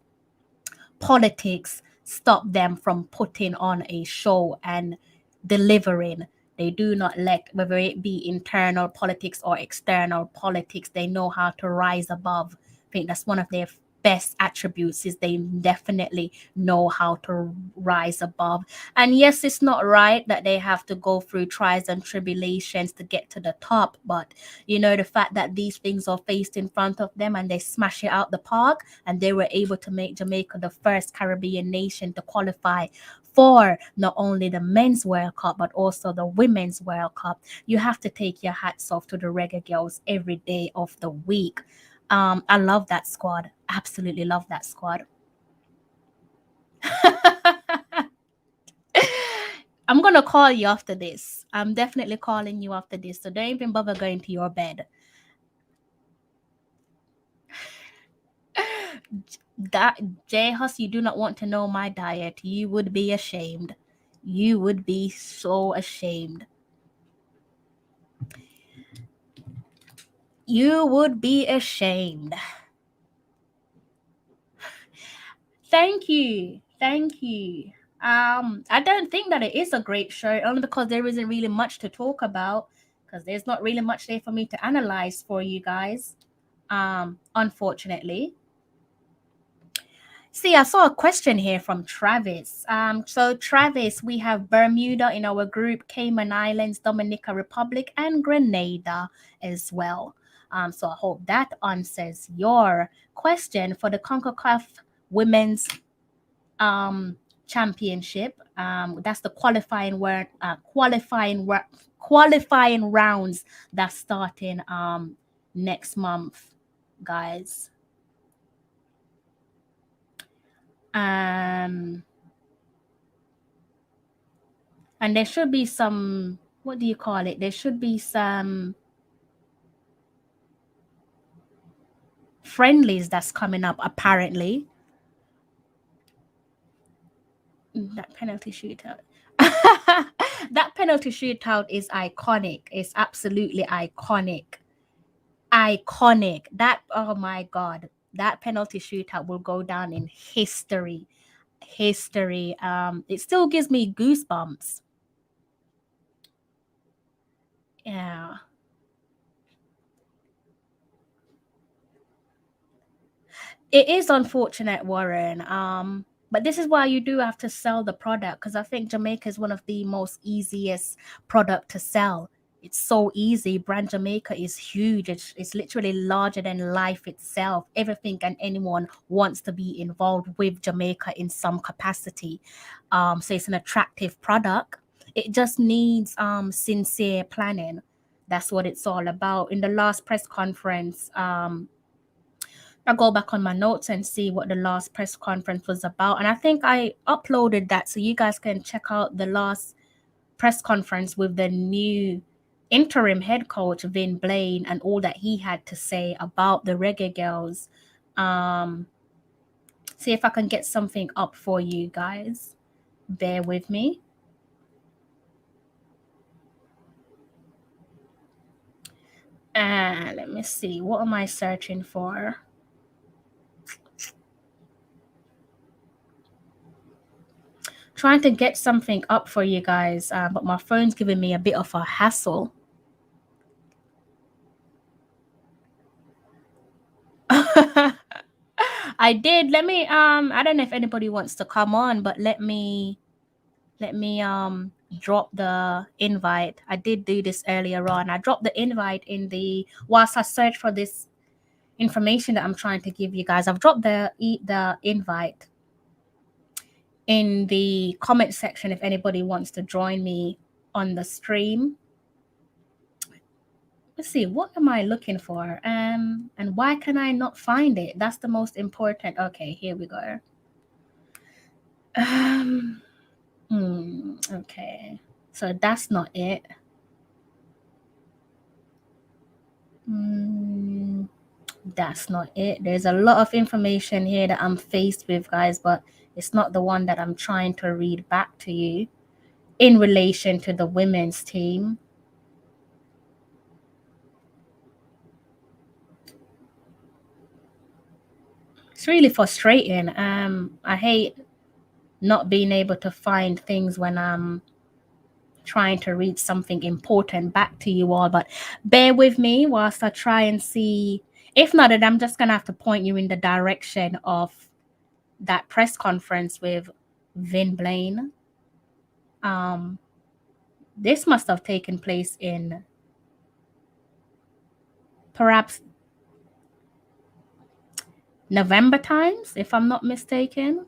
politics stop them from putting on a show and delivering. They do not let, whether it be internal politics or external politics, they know how to rise above. I think that's one of their best attributes, is they definitely know how to rise above. And yes, it's not right that they have to go through trials and tribulations to get to the top, but the fact that these things are faced in front of them and they smash it out the park, and they were able to make Jamaica the first Caribbean nation to qualify for not only the men's World Cup but also the women's World Cup. You have to take your hats off to the Reggae Girlz every day of the week. I love that squad. Absolutely love that squad. I'm gonna call you after this. I'm definitely calling you after this. So don't even bother going to your bed. That J Hus, you do not want to know my diet. You would be ashamed. You would be so ashamed. You would be ashamed. Thank you. Thank you. I don't think that it is a great show, only because there isn't really much to talk about, because there's not really much there for me to analyze for you guys. Unfortunately. See, I saw a question here from Travis. So Travis, we have Bermuda in our group, Cayman Islands, Dominica Republic, and Grenada as well. So I hope that answers your question for the CONCACAF Women's Championship. That's the qualifying rounds that's starting next month, guys. And there should be some, what do you call it? There should be some friendlies that's coming up, apparently. That penalty shootout. That penalty shootout is iconic. It's absolutely iconic. Iconic. That, oh my God, that penalty shootout will go down in history. History. It still gives me goosebumps. Yeah. It is unfortunate, Warren. But this is why you do have to sell the product, because I think Jamaica is one of the most easiest product to sell. It's so easy. Brand Jamaica is huge. It's literally larger than life itself. Everything and anyone wants to be involved with Jamaica in some capacity. So it's an attractive product. It just needs sincere planning. That's what it's all about. In the last press conference, I go back on my notes and see what the last press conference was about. And I think I uploaded that so you guys can check out the last press conference with the new interim head coach, Vin Blaine, and all that he had to say about the Reggae Girlz. See if I can get something up for you guys. Bear with me. And let me see. What am I searching for? Trying to get something up for you guys, but my phone's giving me a bit of a hassle. I did. Let me I don't know if anybody wants to come on, but let me drop the invite. I did do this earlier on. I dropped the invite in the whilst I search for this information that I'm trying to give you guys. I've dropped the invite in the comment section if anybody wants to join me on the stream. Let's see, what am I looking for? And why can I not find it? That's the most important. Okay, here we go. Okay, so that's not it. That's not it. There's a lot of information here that I'm faced with, guys, but it's not the one that I'm trying to read back to you in relation to the women's team. It's really frustrating. I hate not being able to find things when I'm trying to read something important back to you all, but bear with me whilst I try and see. If not, then I'm just gonna have to point you in the direction of that press conference with Vin Blaine. This must have taken place in perhaps November times, if I'm not mistaken.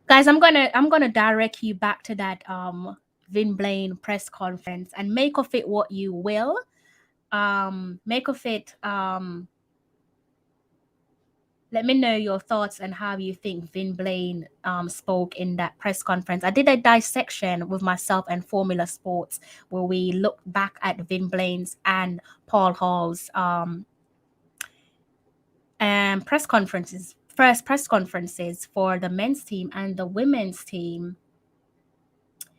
Guys, I'm gonna direct you back to that Vin Blaine press conference and make of it what you will. Make of it let me know your thoughts and how you think Vin Blaine spoke in that press conference. I did a dissection with myself and Formula Sports where we looked back at Vin Blaine's and Paul Hall's press conferences, first press conferences for the men's team and the women's team.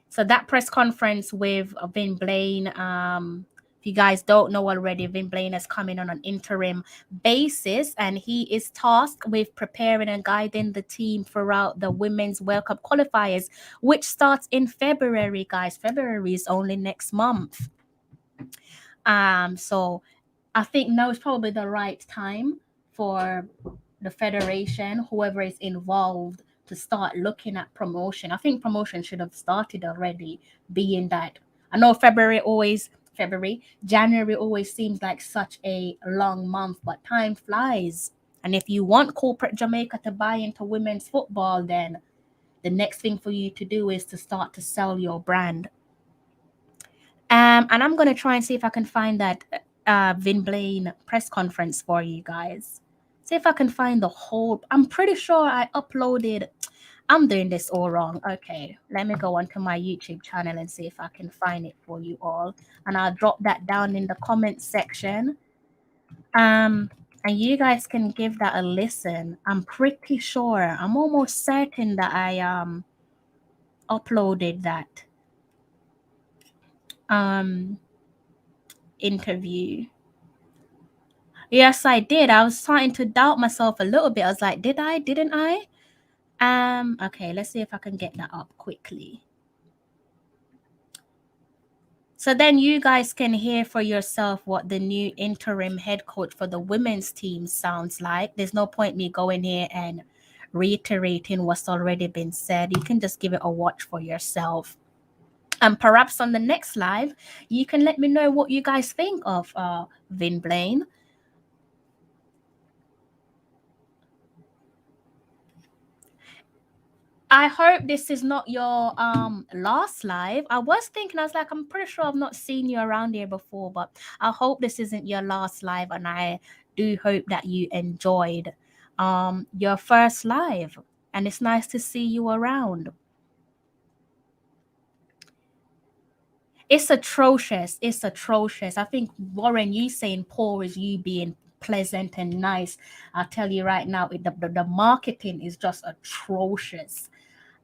So that press conference with Vin Blaine, if you guys don't know already, Vin Blaine is coming on an interim basis, and he is tasked with preparing and guiding the team throughout the Women's World Cup qualifiers, which starts in February, guys. February is only next month. So I think now is probably the right time for the federation, whoever is involved, to start looking at promotion. I think promotion should have started already, being that I know January always seems like such a long month, but time flies. And if you want corporate Jamaica to buy into women's football, then the next thing for you to do is to start to sell your brand. And I'm going to try and see if I can find that Vin Blaine press conference for you guys. See if I can find the whole. I'm pretty sure I uploaded. I'm doing this all wrong. Okay, let me go onto my YouTube channel and see if I can find it for you all. And I'll drop that down in the comment section. And you guys can give that a listen. I'm pretty sure. I'm almost certain that I uploaded that interview. Yes, I did. I was starting to doubt myself a little bit. I was like, did I? Didn't I? Okay, let's see if I can get that up quickly. So then you guys can hear for yourself what the new interim head coach for the women's team sounds like. There's no point me going here and reiterating what's already been said. You can just give it a watch for yourself. And perhaps on the next live, you can let me know what you guys think of Vin Blaine. I hope this is not your last live. I was thinking, I was like, I'm pretty sure I've not seen you around here before, but I hope this isn't your last live, and I do hope that you enjoyed your first live, and it's nice to see you around. It's atrocious. It's atrocious. I think, Warren, you saying poor is you being pleasant and nice. I'll tell you right now, the marketing is just atrocious.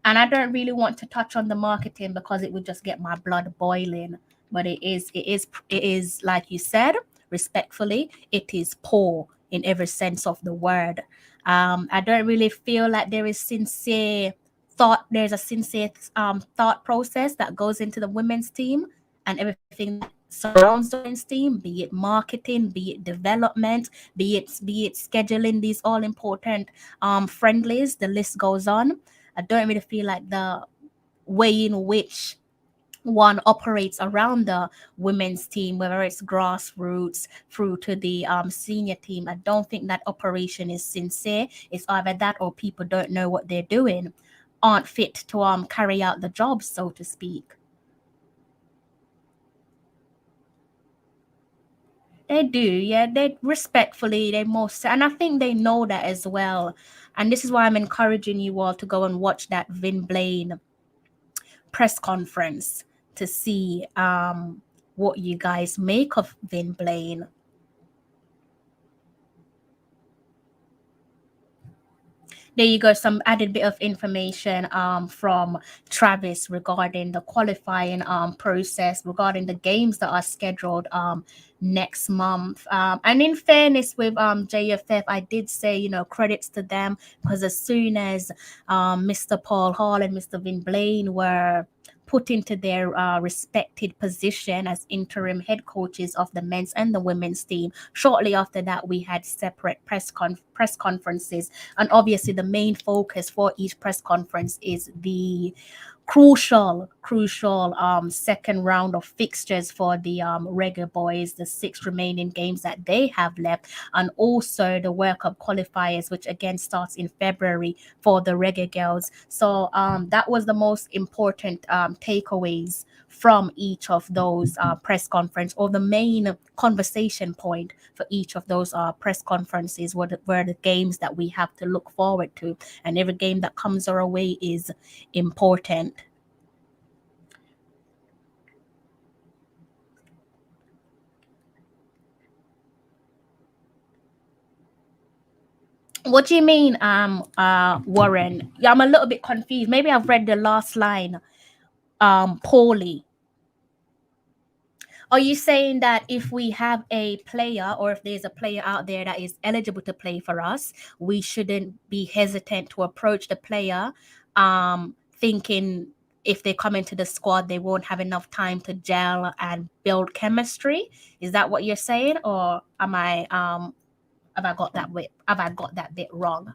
And I don't really want to touch on the marketing because it would just get my blood boiling. But it is like you said, respectfully, it is poor in every sense of the word. I don't really feel like there is sincere thought. There's a sincere thought process that goes into the women's team and everything that surrounds the women's team, be it marketing, be it development, be it scheduling these all important friendlies. The list goes on. I don't really feel like the way in which one operates around the women's team, whether it's grassroots through to the senior team, I don't think that operation is sincere. It's either that or people don't know what they're doing, aren't fit to carry out the job, so to speak. They do, yeah. They respectfully, they most, and I think they know that as well. And this is why I'm encouraging you all to go and watch that Vin Blaine press conference to see what you guys make of Vin Blaine. There you go, some added bit of information from Travis regarding the qualifying process, regarding the games that are scheduled next month. And in fairness with JFF, I did say, credits to them, because as soon as Mr. Paul Hall and Mr. Vin Blaine were put into their respected position as interim head coaches of the men's and the women's team. Shortly after that, we had separate press conferences, and obviously the main focus for each press conference is the crucial second round of fixtures for the Reggae Boys, the 6 remaining games that they have left, and also the World Cup qualifiers, which again starts in February for the Reggae Girlz. So that was the most important takeaways from each of those press conference, or the main conversation point for each of those press conferences were the games that we have to look forward to, and every game that comes our way is important. What do you mean, Warren? Yeah, I'm a little bit confused. Maybe I've read the last line poorly. Are you saying that if we have a player, or if there's a player out there that is eligible to play for us, we shouldn't be hesitant to approach the player, thinking if they come into the squad, they won't have enough time to gel and build chemistry? Is that what you're saying, or am I have I got that bit wrong?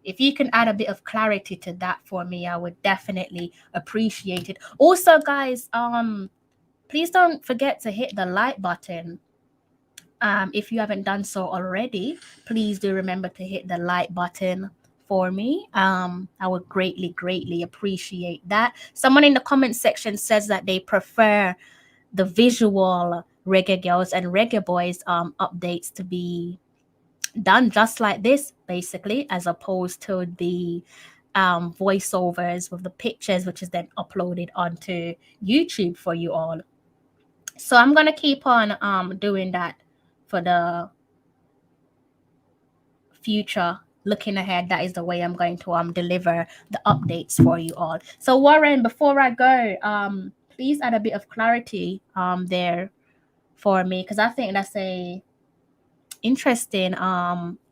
If you can add a bit of clarity to that for me, I would definitely appreciate it. Also, guys, please don't forget to hit the like button. If you haven't done so already, please do remember to hit the like button for me. I would greatly appreciate that. Someone in the comment section says that they prefer the visual Reggae Girlz and Reggae Boys updates to be done just like this, basically, as opposed to the voiceovers with the pictures, which is then uploaded onto YouTube for you all. So I'm gonna keep on doing that for the future. Looking ahead, that is the way I'm going to deliver the updates for you all. So Warren, before I go, please add a bit of clarity there for me, because I think that's a interesting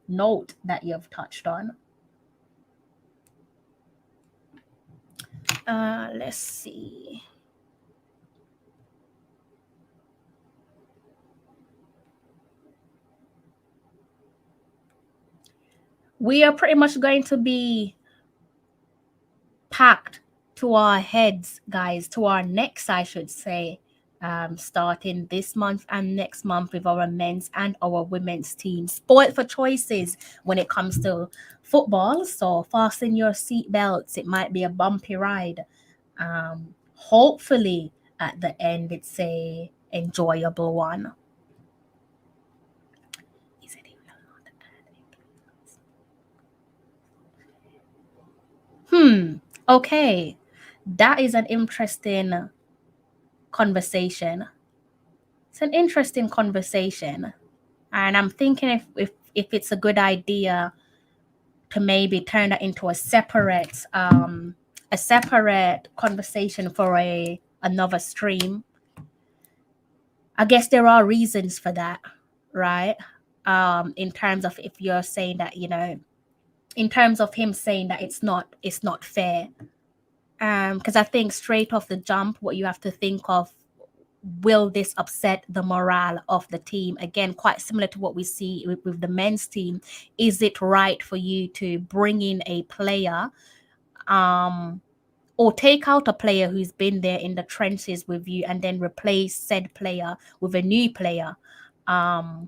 note that you've touched on. Let's see. we are pretty much going to be packed to our heads, guys, to our necks, I should say, starting this month and next month with our men's and our women's team. Spoiled for choices when it comes to football, so fasten your seatbelts. It might be a bumpy ride. Hopefully, at the end, it's a enjoyable one. Hmm. Okay. That is an interesting conversation. It's an interesting conversation. And I'm thinking if it's a good idea to maybe turn that into a separate conversation for a another stream. I guess there are reasons for that, right? In terms of if you're saying that, in terms of him saying that it's not fair. Because I think straight off the jump, what you have to think of, will this upset the morale of the team? Again, quite similar to what we see with the men's team. Is it right for you to bring in a player, or take out a player who's been there in the trenches with you and then replace said player with a new player um,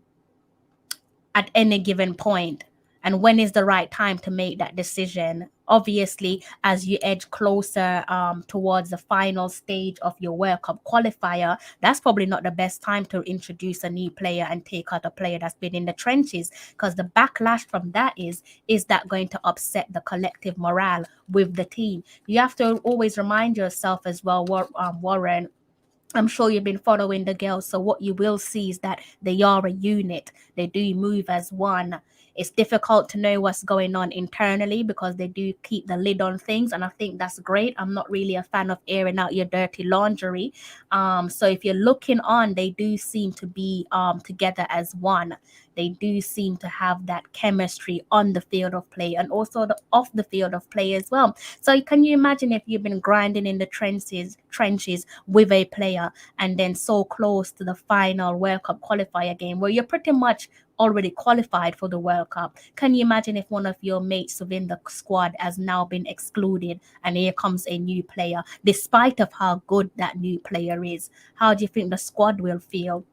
at any given point? And when is the right time to make that decision? Obviously, as you edge closer towards the final stage of your World Cup qualifier, that's probably not the best time to introduce a new player and take out a player that's been in the trenches, because the backlash from that is that going to upset the collective morale with the team? You have to always remind yourself as well, Warren. I'm sure you've been following the girls. So what you will see is that they are a unit. They do move as one. It's difficult to know what's going on internally because they do keep the lid on things, and I think that's great. I'm not really a fan of airing out your dirty laundry. So if you're looking on, they do seem to be together as one. They do seem to have that chemistry on the field of play and also the off the field of play as well. So can you imagine if you've been grinding in the trenches with a player and then so close to the final World Cup qualifier game where you're pretty much already qualified for the World Cup? Can you imagine if one of your mates within the squad has now been excluded and here comes a new player, despite of how good that new player is? How do you think the squad will feel?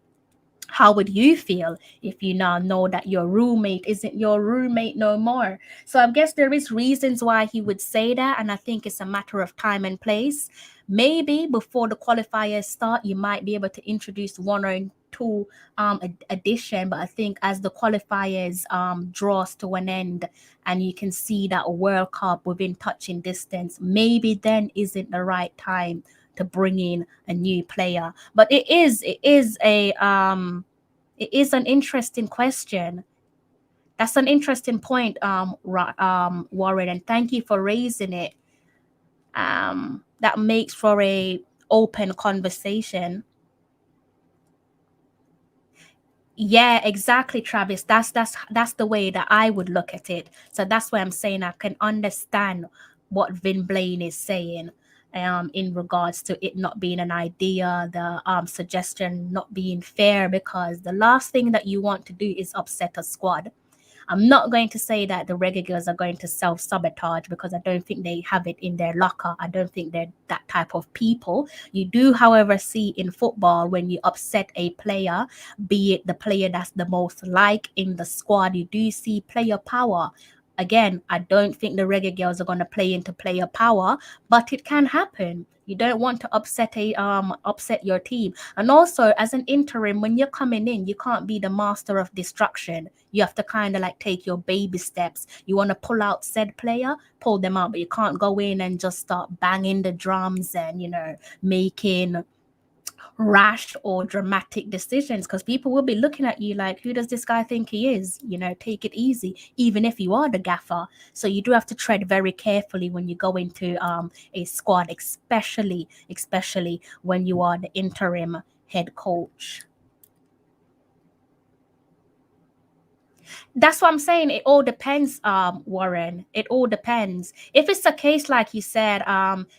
How would you feel if you now know that your roommate isn't your roommate no more? So I guess there is reasons why he would say that, and I think it's a matter of time and place. Maybe before the qualifiers start, you might be able to introduce one or two addition, but I think as the qualifiers draws to an end and you can see that World Cup within touching distance, maybe then isn't the right time to bring in a new player. But it is an interesting question. That's an interesting point, Warren, and thank you for raising it. That makes for a open conversation. Yeah, exactly, Travis. That's the way that I would look at it. So that's why I'm saying I can understand what Vin Blaine is saying in regards to it not being an idea, the suggestion not being fair, because the last thing that you want to do is upset a squad. I'm not going to say that the Reggae Girls are going to self sabotage, because I don't think they have it in their locker. I don't think they're that type of people. You do, however, see in football when you upset a player, be it the player that's the most like in the squad, you do see player power. Again, I don't think the Reggae Girls are going to play into player power, but it can happen. You don't want to upset your team. And also, as an interim, when you're coming in, you can't be the master of destruction. You have to kind of like take your baby steps. You want to pull out said player, pull them out, but you can't go in and just start banging the drums and, making rash or dramatic decisions, because people will be looking at you like, who does this guy think he is? Take it easy, even if you are the gaffer. So you do have to tread very carefully when you go into a squad, especially when you are the interim head coach. That's what I'm saying. It all depends, Warren. It all depends. If it's a case like you said,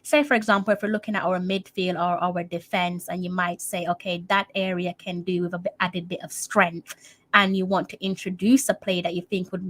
say for example, if we're looking at our midfield or our defense, and you might say, okay, that area can do with a added bit of strength. and you want to introduce a play that you think would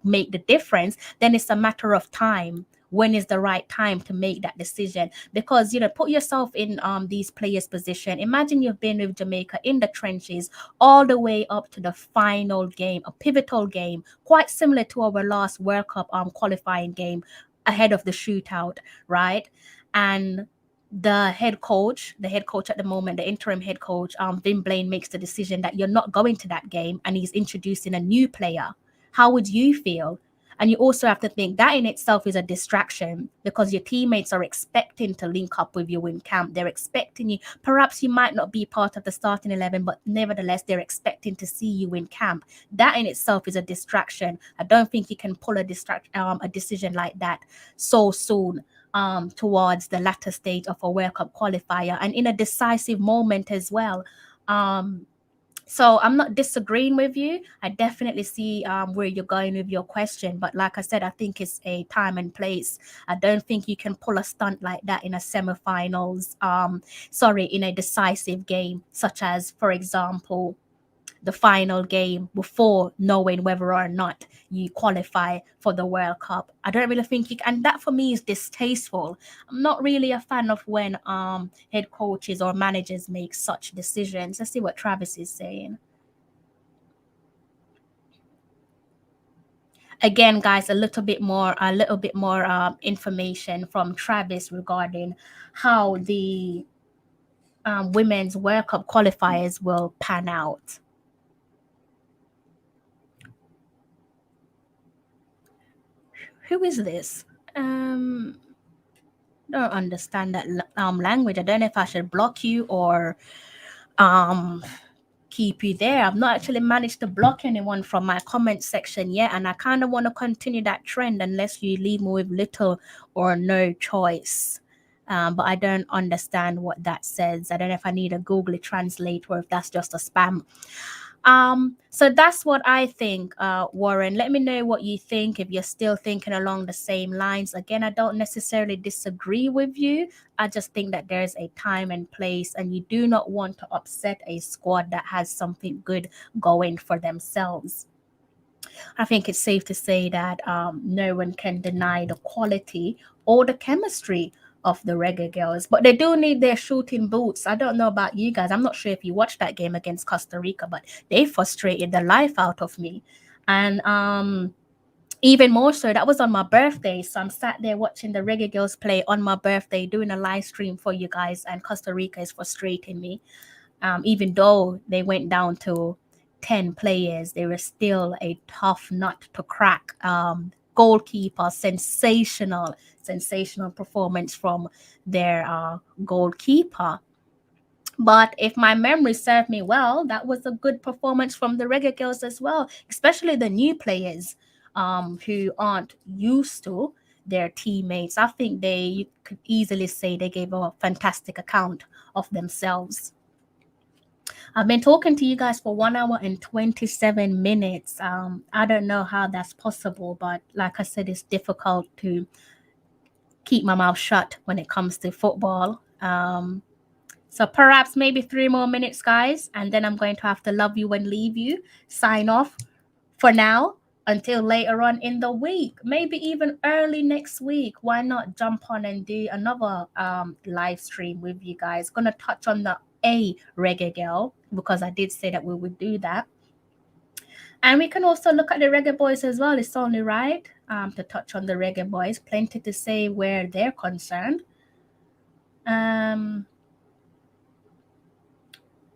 make the difference, then it's a matter of time. When is the right time to make that decision? Because, put yourself in these players' position. Imagine you've been with Jamaica in the trenches all the way up to the final game, a pivotal game, quite similar to our last World Cup qualifying game ahead of the shootout, right? And the head coach at the moment, the interim head coach, Vin Blaine, makes the decision that you're not going to that game and he's introducing a new player. How would you feel? And you also have to think that in itself is a distraction, because your teammates are expecting to link up with you in camp. They're expecting you. Perhaps you might not be part of the starting 11, but nevertheless, they're expecting to see you in camp. That in itself is a distraction. I don't think you can pull a decision like that so soon towards the latter stage of a World Cup qualifier, and in a decisive moment as well. So I'm not disagreeing with you. I definitely see where you're going with your question. But like I said, I think it's a time and place. I don't think you can pull a stunt like that in a semifinals, in a decisive game, such as, for example, the final game before knowing whether or not you qualify for the World Cup. I don't really think you can, and that for me is distasteful. I'm not really a fan of when head coaches or managers make such decisions. Let's see what Travis is saying. Again, guys, a little bit more information from Travis regarding how the women's World Cup qualifiers will pan out. Who is this? Don't understand that language. I don't know if I should block you or keep you there. I've not actually managed to block anyone from my comment section yet, and I kind of want to continue that trend unless you leave me with little or no choice. But I don't understand what that says. I don't know if I need a Google Translate or if that's just a spam. So that's what I think, Warren. Let me know what you think, if you're still thinking along the same lines. Again, I don't necessarily disagree with you. I just think that there's a time and place, and you do not want to upset a squad that has something good going for themselves. I think it's safe to say that no one can deny the quality or the chemistry of the Reggae Girls, but they do need their shooting boots. I don't know about you guys. I'm not sure if you watched that game against Costa Rica, but they frustrated the life out of me. And even more so, that was on my birthday. So I'm sat there watching the Reggae Girls play on my birthday, doing a live stream for you guys, and Costa Rica is frustrating me. Even though they went down to 10 players, they were still a tough nut to crack. Goalkeeper, sensational performance from their goalkeeper. But if my memory served me well, that was a good performance from the Reggae Girls as well, especially the new players who aren't used to their teammates. I think you could easily say they gave a fantastic account of themselves. I've been talking to you guys for 1 hour and 27 minutes. I don't know how that's possible, but like I said, it's difficult to keep my mouth shut when it comes to football. So perhaps maybe 3 more minutes, guys, and then I'm going to have to love you and leave you. Sign off for now until later on in the week, maybe even early next week. Why not jump on and do another live stream with you guys? Gonna touch on the Reggae Girl, because I did say that we would do that. And we can also look at the Reggae Boys as well. It's only right to touch on the Reggae Boys. Plenty to say where they're concerned.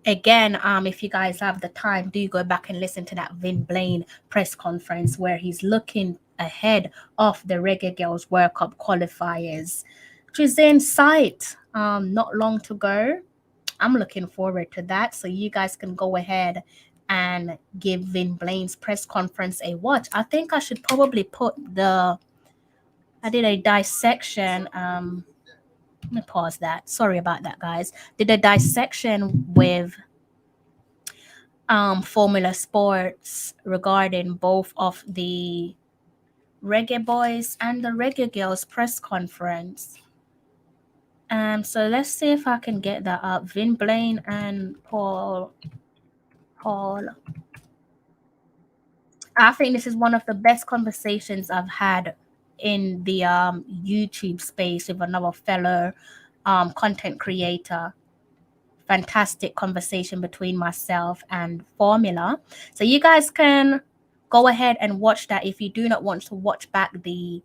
Again, if you guys have the time, do go back and listen to that Vin Blaine press conference where he's looking ahead of the Reggae Girls World Cup qualifiers, which is in sight. Not long to go. I'm looking forward to that. So you guys can go ahead and give Vin Blaine's press conference a watch. I think I should probably put I did a dissection. Let me pause that. Sorry about that, guys. Did a dissection with Formula Sports regarding both of the Reggae Boys and the Reggae Girls press conference. So let's see if I can get that up. Vin Blaine and Paul I think this is one of the best conversations I've had in the YouTube space with another fellow content creator. Fantastic conversation between myself and Formula. So you guys can go ahead and watch that if you do not want to watch back the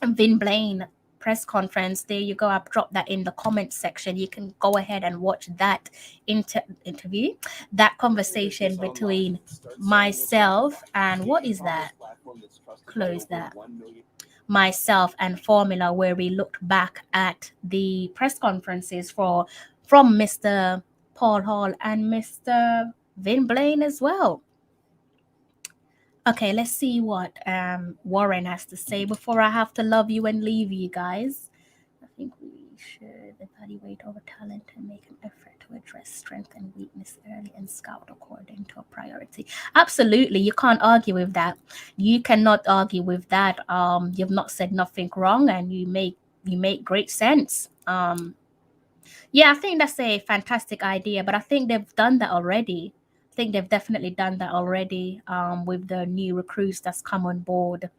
Vin Blaine press conference. There you go. I've dropped that in the comments section. You can go ahead and watch that interview, that conversation between myself and what is that? Close that. Myself and Formula, where we looked back at the press conferences from Mr. Paul Hall and Mr. Vin Blaine as well. Okay, let's see what Warren has to say before I have to love you and leave you guys. I think we should evaluate our talent and make an effort to address strength and weakness early and scout according to a priority. Absolutely, you can't argue with that. You cannot argue with that. You've not said nothing wrong, and you make great sense. Yeah, I think that's a fantastic idea, but I think they've done that already. I think they've definitely done that already with the new recruits that's come on board.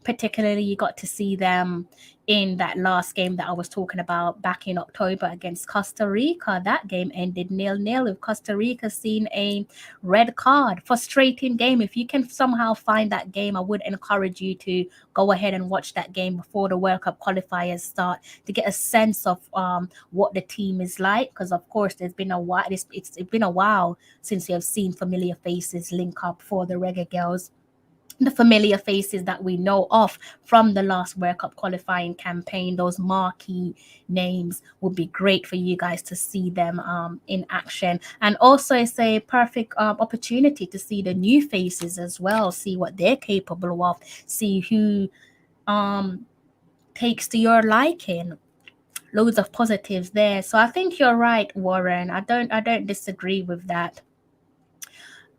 Particularly, you got to see them in that last game that I was talking about back in October against Costa Rica. That game ended 0-0 with Costa Rica seeing a red card. Frustrating game. If you can somehow find that game, I would encourage you to go ahead and watch that game before the World Cup qualifiers start to get a sense of what the team is like. Because of course, there's been a while. It's been a while since you have seen familiar faces link up for the Reggae Girlz. The familiar faces that we know of from the last World Cup qualifying campaign, those marquee names, would be great for you guys to see them in action. And also it's a perfect opportunity to see the new faces as well, see what they're capable of, see who takes to your liking. Loads of positives there. So I think you're right, Warren. I don't disagree with that.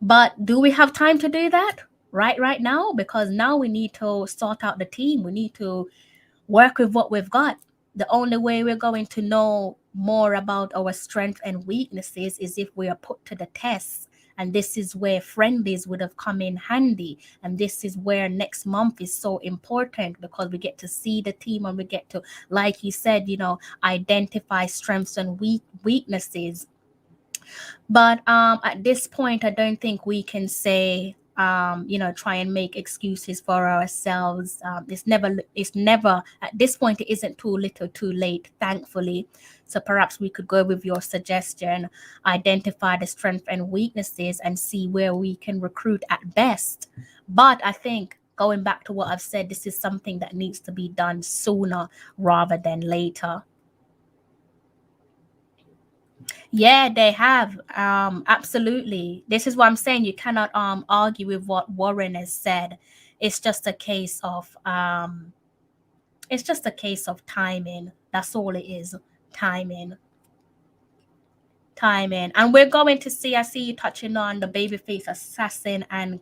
But do we have time to do that right now? Because now we need to sort out the team. We need to work with what we've got. The only way we're going to know more about our strengths and weaknesses is if we are put to the test. And this is where friendlies would have come in handy. And this is where next month is so important, because we get to see the team and we get to, like you said, identify strengths and weaknesses. But at this point, I don't think we can say, try and make excuses for ourselves. It's never, at this point, it isn't too little too late, thankfully. So perhaps we could go with your suggestion, identify the strengths and weaknesses and see where we can recruit at best. But I think, going back to what I've said, this is something that needs to be done sooner rather than later. Yeah, they have. Absolutely. This is what I'm saying. You cannot argue with what Warren has said. It's just a case of timing. That's all it is. Timing. And we're going to see, I see you touching on the babyface assassin and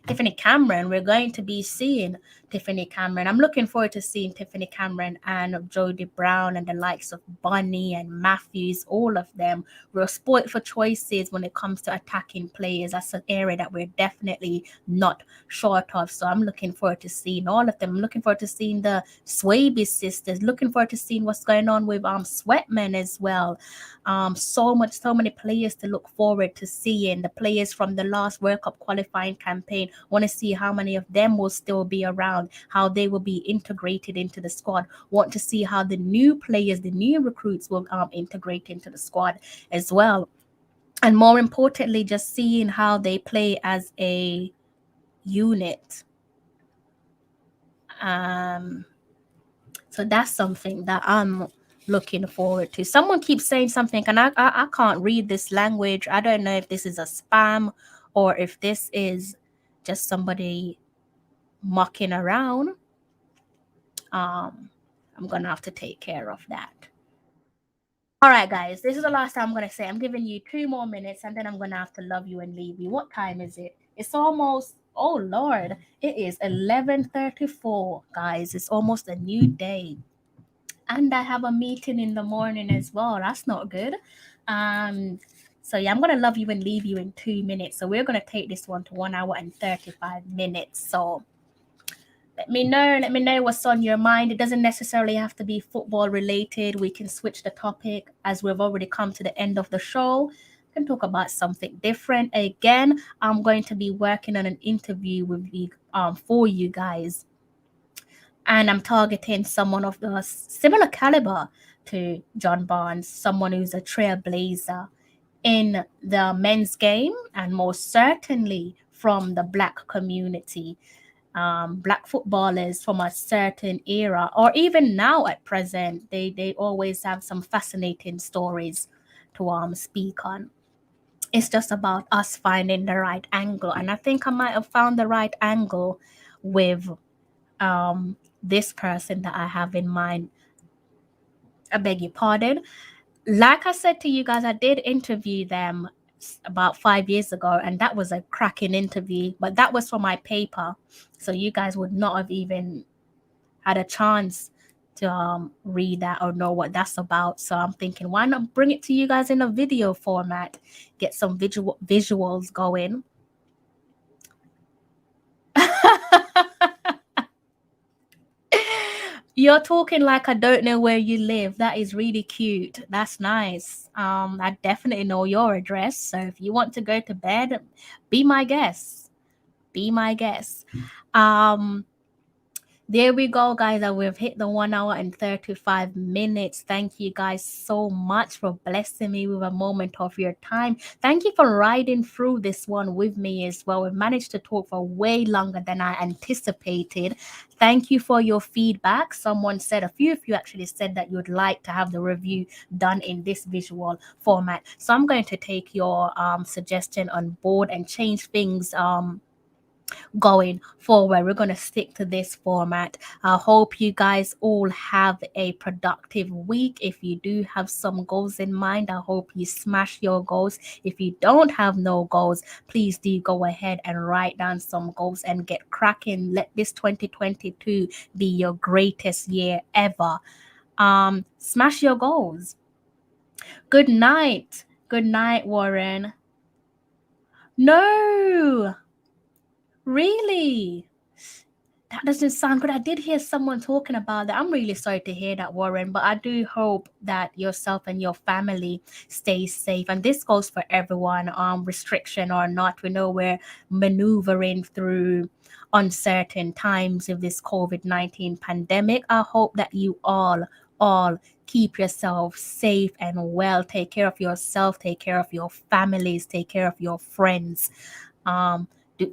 Tiffany Cameron. We're going to be seeing Tiffany Cameron. I'm looking forward to seeing Tiffany Cameron and Jodie Brown and the likes of Bunny and Matthews, all of them. We're spoiled for choices when it comes to attacking players. That's an area that we're definitely not short of. So I'm looking forward to seeing all of them. I'm looking forward to seeing the Swaby sisters. Looking forward to seeing what's going on with Sweatman as well. So many players to look forward to seeing. The players from the last World Cup qualifying campaign, want to see how many of them will still be around, how they will be integrated into the squad. Want to see how the new players, the new recruits will integrate into the squad as well. And more importantly, just seeing how they play as a unit. So that's something that I'm looking forward to. Someone keeps saying something, and I can't read this language. I don't know if this is a spam or if this is just somebody mucking around. I'm gonna have to take care of that. All right, guys, this is the last time I'm gonna say. I'm giving you 2 more minutes, and then I'm gonna have to love you and leave you. What time is it? It's almost, oh Lord, it is 11:34, guys. It's almost a new day. And I have a meeting in the morning as well. That's not good. So yeah, I'm gonna love you and leave you in 2 minutes. So we're gonna take this one to 1 hour and 35 minutes. So let me know what's on your mind. It doesn't necessarily have to be football related. We can switch the topic as we've already come to the end of the show. We can talk about something different. Again, I'm going to be working on an interview with you for you guys, and I'm targeting someone of the similar caliber to John Barnes, someone who's a trailblazer in the men's game, and most certainly from the black community. Black footballers from a certain era, or even now at present, they always have some fascinating stories to speak on. It's just about us finding the right angle, and I think I might have found the right angle with this person that I have in mind. I beg your pardon. Like I said to you guys, I did interview them about 5 years ago, and that was a cracking interview, but that was for my paper, so you guys would not have even had a chance to read that or know what that's about. So I'm thinking, why not bring it to you guys in a video format, get some visuals going. You're talking like I don't know where you live. That is really cute. That's nice. I definitely know your address. So if you want to go to bed, be my guest. Be my guest. There we go, guys. We've hit the 1 hour and 35 minutes. Thank you guys so much for blessing me with a moment of your time. Thank you for riding through this one with me as well. We've managed to talk for way longer than I anticipated. Thank you for your feedback. Someone said, a few of you actually said that you'd like to have the review done in this visual format. So I'm going to take your suggestion on board and change things going forward. We're going to stick to this format. I hope you guys all have a productive week. If you do have some goals in mind, I hope you smash your goals. If you don't have no goals, please do go ahead and write down some goals and get cracking. Let this 2022 be your greatest year ever. Smash your goals. Good night. Good night, Warren. No. Really? That doesn't sound good. I did hear someone talking about that. I'm really sorry to hear that, Warren, but I do hope that yourself and your family stay safe. And this goes for everyone, restriction or not. We know we're maneuvering through uncertain times of this COVID-19 pandemic. I hope that you all keep yourself safe and well. Take care of yourself, take care of your families, take care of your friends.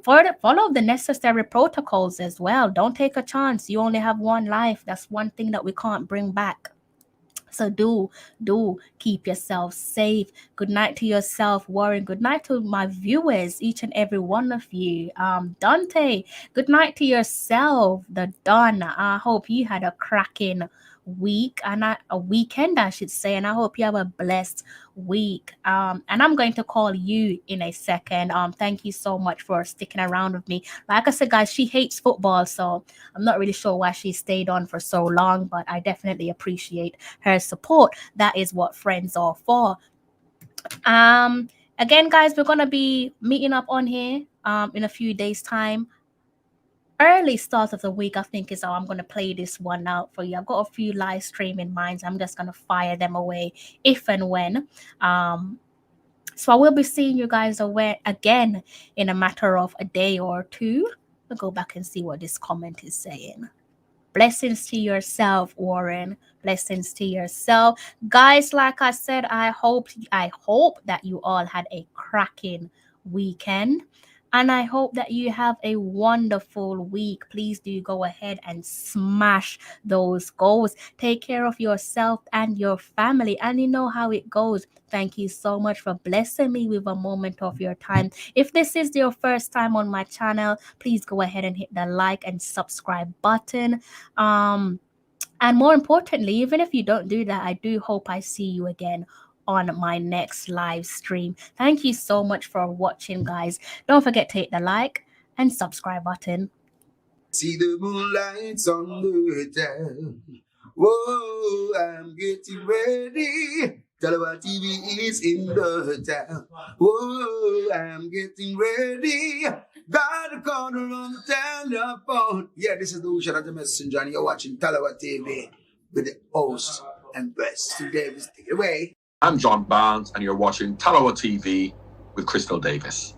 Follow the necessary protocols as well. Don't take a chance. You only have one life. That's one thing that we can't bring back. So do keep yourself safe. Good night to yourself, Warren. Good night to my viewers, each and every one of you. Dante, good night to yourself, the Don. I hope you had a cracking week and a weekend, I should say, and I hope you have a blessed week. And I'm going to call you in a second. Thank you so much for sticking around with me. Like I said, guys, she hates football, so I'm not really sure why she stayed on for so long, but I definitely appreciate her support. That is what friends are for. Again, guys, we're gonna be meeting up on here in a few days' time. Early start of the week, I think, is how I'm going to play this one out for you. I've got a few live streaming minds. I'm just going to fire them away if and when. So I will be seeing you guys again in a matter of a day or two. I'll go back and see what this comment is saying. Blessings to yourself, Warren. Blessings to yourself. Guys, like I said, I hope that you all had a cracking weekend. And I hope that you have a wonderful week. Please do go ahead and smash those goals. Take care of yourself and your family. And you know how it goes. Thank you so much for blessing me with a moment of your time. If this is your first time on my channel, please go ahead and hit the like and subscribe button. And more importantly, even if you don't do that, I do hope I see you again on my next live stream. Thank you so much for watching, guys. Don't forget to hit the like and subscribe button. See the moonlights on the town. Whoa, I'm getting ready. Tallawah TV is in the town. Whoa, I'm getting ready. Got a corner on the telephone. Yeah, this is the Ocean of the Messenger, and you're watching Tallawah TV with the host and best. Stu Davis, take it away. I'm John Barnes, and you're watching Tallawah TV with Crystal Davis.